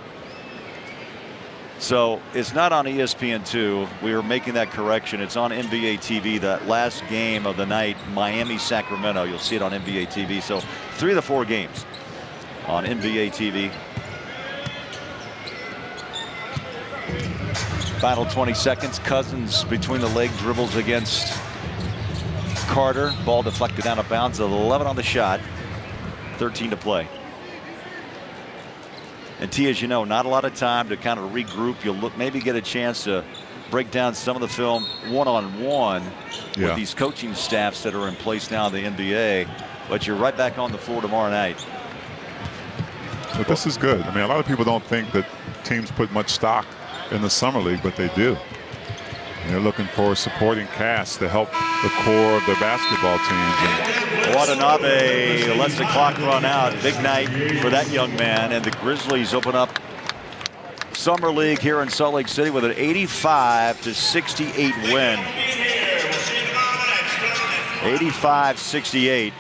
So it's not on ESPN2. We are making that correction. It's on NBA TV. That last game of the night, Miami-Sacramento. You'll see it on NBA TV. So 3 of the 4 games on NBA TV. Final 20 seconds. Cousins between the leg dribbles against Carter. Ball deflected out of bounds. 11 on the shot. 13 to play. And T, as you know, not a lot of time to kind of regroup. You'll maybe get a chance to break down some of the film one-on-one with these coaching staffs that are in place now in the NBA. But you're right back on the floor tomorrow night. But this is good. I mean, a lot of people don't think that teams put much stock in the Summer League, but they do. And they're looking for supporting cast to help the core of their basketball teams. Watanabe lets the clock run out. Big night for that young man. And the Grizzlies open up Summer League here in Salt Lake City with an 85-68 win. 85-68.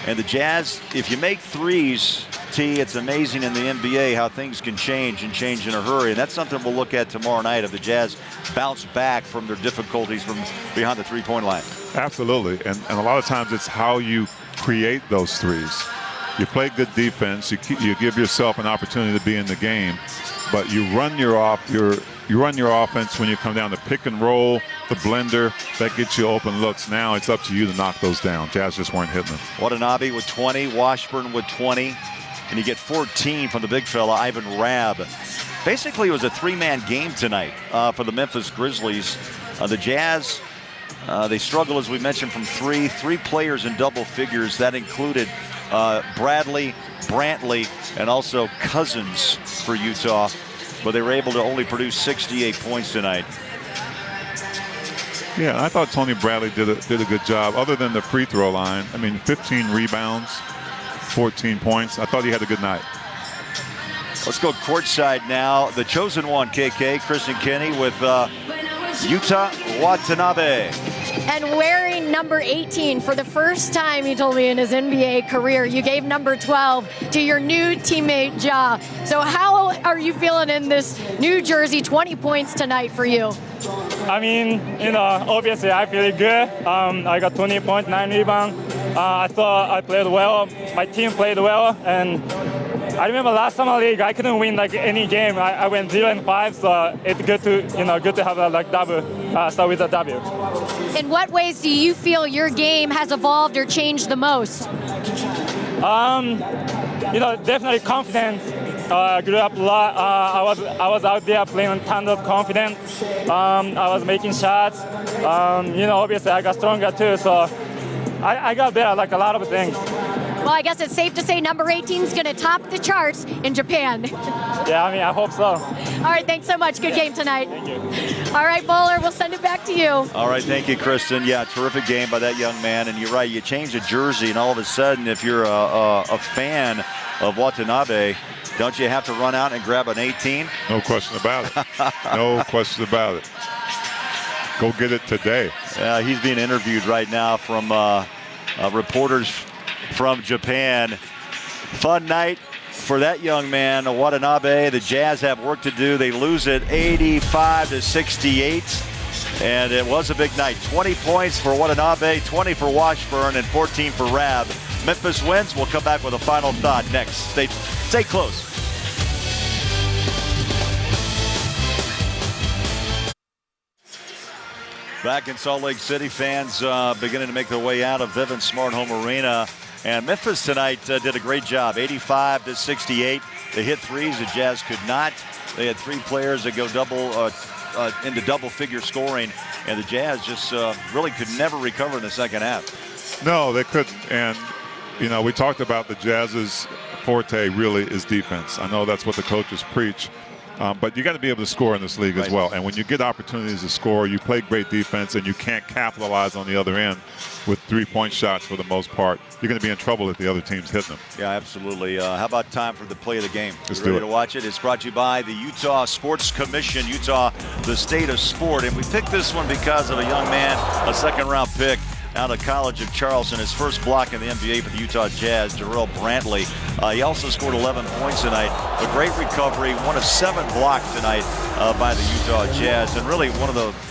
And the Jazz, if you make threes, T, it's amazing in the NBA how things can change and change in a hurry. And that's something we'll look at tomorrow night if the Jazz bounce back from their difficulties from behind the three-point line. Absolutely. And a lot of times it's how you create those threes. You play good defense. You give yourself an opportunity to be in the game. But you run your offense when you come down to pick and roll, the blender, that gets you open looks. Now it's up to you to knock those down. Jazz just weren't hitting them. Watanabe with 20, Washburn with 20. And you get 14 from the big fella, Ivan Rabb. Basically, it was a 3-man game tonight for the Memphis Grizzlies. The Jazz, they struggle, as we mentioned, from 3 players in double figures. That included Bradley, Brantley, and also Cousins for Utah. But they were able to only produce 68 points tonight. Yeah, I thought Tony Bradley did a good job, other than the free throw line. I mean, 15 rebounds. 14 points. I thought he had a good night. Let's go courtside now. The chosen one, KK, Chris and Kenny with Yuta Watanabe. And wearing number 18 for the first time, he told me, in his NBA career, you gave number 12 to your new teammate, Ja. So how are you feeling in this new jersey? 20 points tonight for you. I mean, obviously I feel good. I got 20 points, 9 rebounds. I thought I played well. My team played well, and I remember last summer league I couldn't win like any game. I went 0-5, so it's good to have a double. Start with a W. In what ways do you feel your game has evolved or changed the most? Definitely confidence. Grew up a lot. I was out there playing tons of confidence. I was making shots. Obviously I got stronger too. So I got better, like a lot of things. Well, I guess it's safe to say number 18 is going to top the charts in Japan. Yeah, I hope so. All right, thanks so much. Good game tonight. Thank you. All right, Bowler, we'll send it back to you. All right, thank you, Kristen. Yeah, terrific game by that young man. And you're right, you change a jersey, and all of a sudden, if you're a fan of Watanabe, don't you have to run out and grab an 18? No question about it. No question about it. Go get it today. He's being interviewed right now from reporters from Japan. Fun night for that young man, Watanabe. The Jazz have work to do. They lose it 85-68. And it was a big night. 20 points for Watanabe, 20 for Washburn, and 14 for Rab. Memphis wins. We'll come back with a final thought next. Stay close. Back in Salt Lake City, fans beginning to make their way out of Vivint Smart Home Arena. And Memphis tonight did a great job, 85-68. They hit threes. The Jazz could not. They had 3 players that go into double-figure scoring, and the Jazz just really could never recover in the second half. No, they couldn't. And, we talked about the Jazz's forte really is defense. I know that's what the coaches preach. But you got to be able to score in this league as well. And when you get opportunities to score, you play great defense and you can't capitalize on the other end with 3-point shots for the most part. You're going to be in trouble if the other team's hitting them. Yeah, absolutely. How about time for the play of the game? Let's ready do it. To watch it? It's brought to you by the Utah Sports Commission. Utah, the state of sport. And we picked this one because of a young man, a second-round pick out of College of Charleston, his first block in the NBA for the Utah Jazz, Jarrell Brantley. He also scored 11 points tonight. A great recovery, 1 of 7 blocks tonight by the Utah Jazz, and really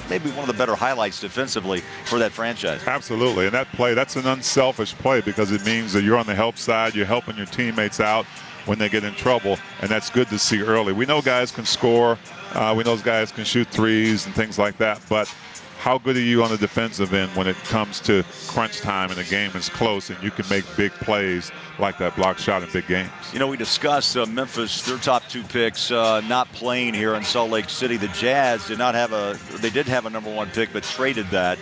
maybe one of the better highlights defensively for that franchise. Absolutely, and that play, that's an unselfish play because it means that you're on the help side, you're helping your teammates out when they get in trouble, and that's good to see early. We know guys can score, we know guys can shoot threes and things like that, but how good are you on the defensive end when it comes to crunch time and the game is close and you can make big plays like that block shot in big games? We discussed Memphis, their top 2 picks not playing here in Salt Lake City. The Jazz did have a number 1 pick, but traded that.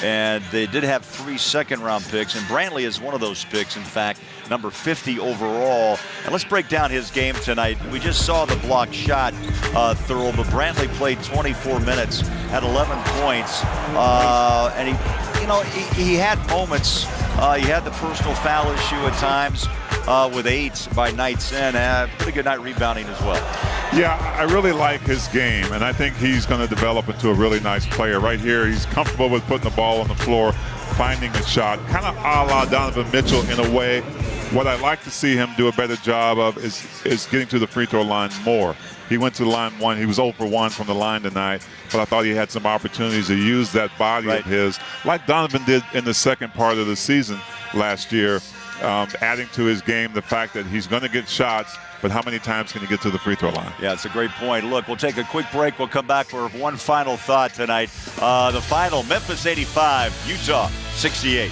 And they did have 3 second-round picks, and Brantley is one of those picks, in fact, number 50 overall. And let's break down his game tonight. We just saw the block shot thorough, but Brantley played 24 minutes, had 11 points, and he had moments. He had the personal foul issue at times with 8 by night's end. Pretty good night rebounding as well. Yeah, I really like his game, and I think he's going to develop into a really nice player. Right here, he's comfortable with putting the ball on the floor, finding a shot, kind of a la Donovan Mitchell in a way. What I'd like to see him do a better job of is getting to the free throw line more. He went to the line 1. He was 0 for 1 from the line tonight, but I thought he had some opportunities to use that body of his, like Donovan did in the second part of the season last year, adding to his game the fact that he's going to get shots, but how many times can he get to the free throw line? Yeah, it's a great point. Look, we'll take a quick break. We'll come back for one final thought tonight. The final, Memphis 85, Utah 68.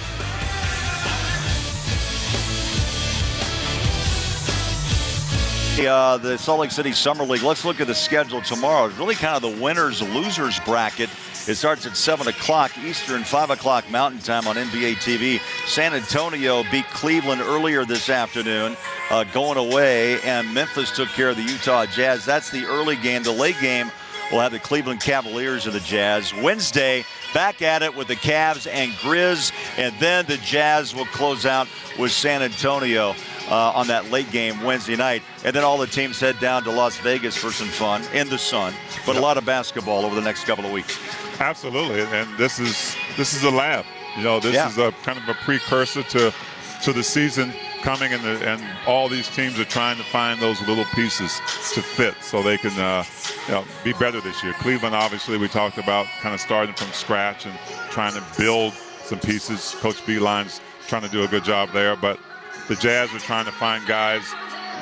The Salt Lake City Summer League. Let's look at the schedule tomorrow. It's really kind of the winners-losers bracket. It starts at 7 o'clock Eastern, 5 o'clock Mountain Time on NBA TV. San Antonio beat Cleveland earlier this afternoon, going away, and Memphis took care of the Utah Jazz. That's the early game. The late game will have the Cleveland Cavaliers and the Jazz. Wednesday, back at it with the Cavs and Grizz, and then the Jazz will close out with San Antonio on that late game Wednesday night. And then all the teams head down to Las Vegas for some fun in the sun, but a lot of basketball over the next couple of weeks. Absolutely, and this is a lab. You know, this is a kind of a precursor to the season coming, and all these teams are trying to find those little pieces to fit so they can be better this year. Cleveland, obviously, we talked about kind of starting from scratch and trying to build some pieces. Coach Beeline's trying to do a good job there, but the Jazz are trying to find guys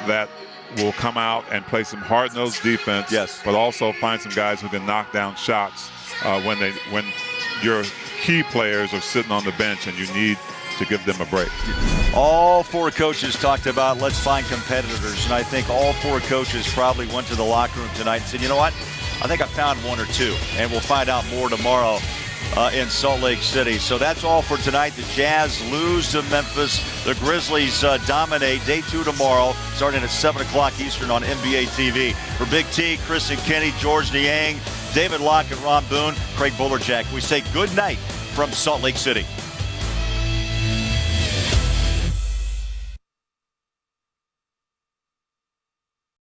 that will come out and play some hard-nosed defense, but also find some guys who can knock down shots when your key players are sitting on the bench and you need to give them a break. All four coaches talked about let's find competitors, and I think all four coaches probably went to the locker room tonight and said, you know what, I think I found one or two, and we'll find out more tomorrow in Salt Lake City. So that's all for tonight. The Jazz lose to Memphis. The Grizzlies dominate. Day 2 tomorrow, starting at 7 o'clock Eastern on NBA TV. For Big T, Chris and Kenny, George Niang, David Locke and Ron Boone, Craig Bullerjack, we say good night from Salt Lake City.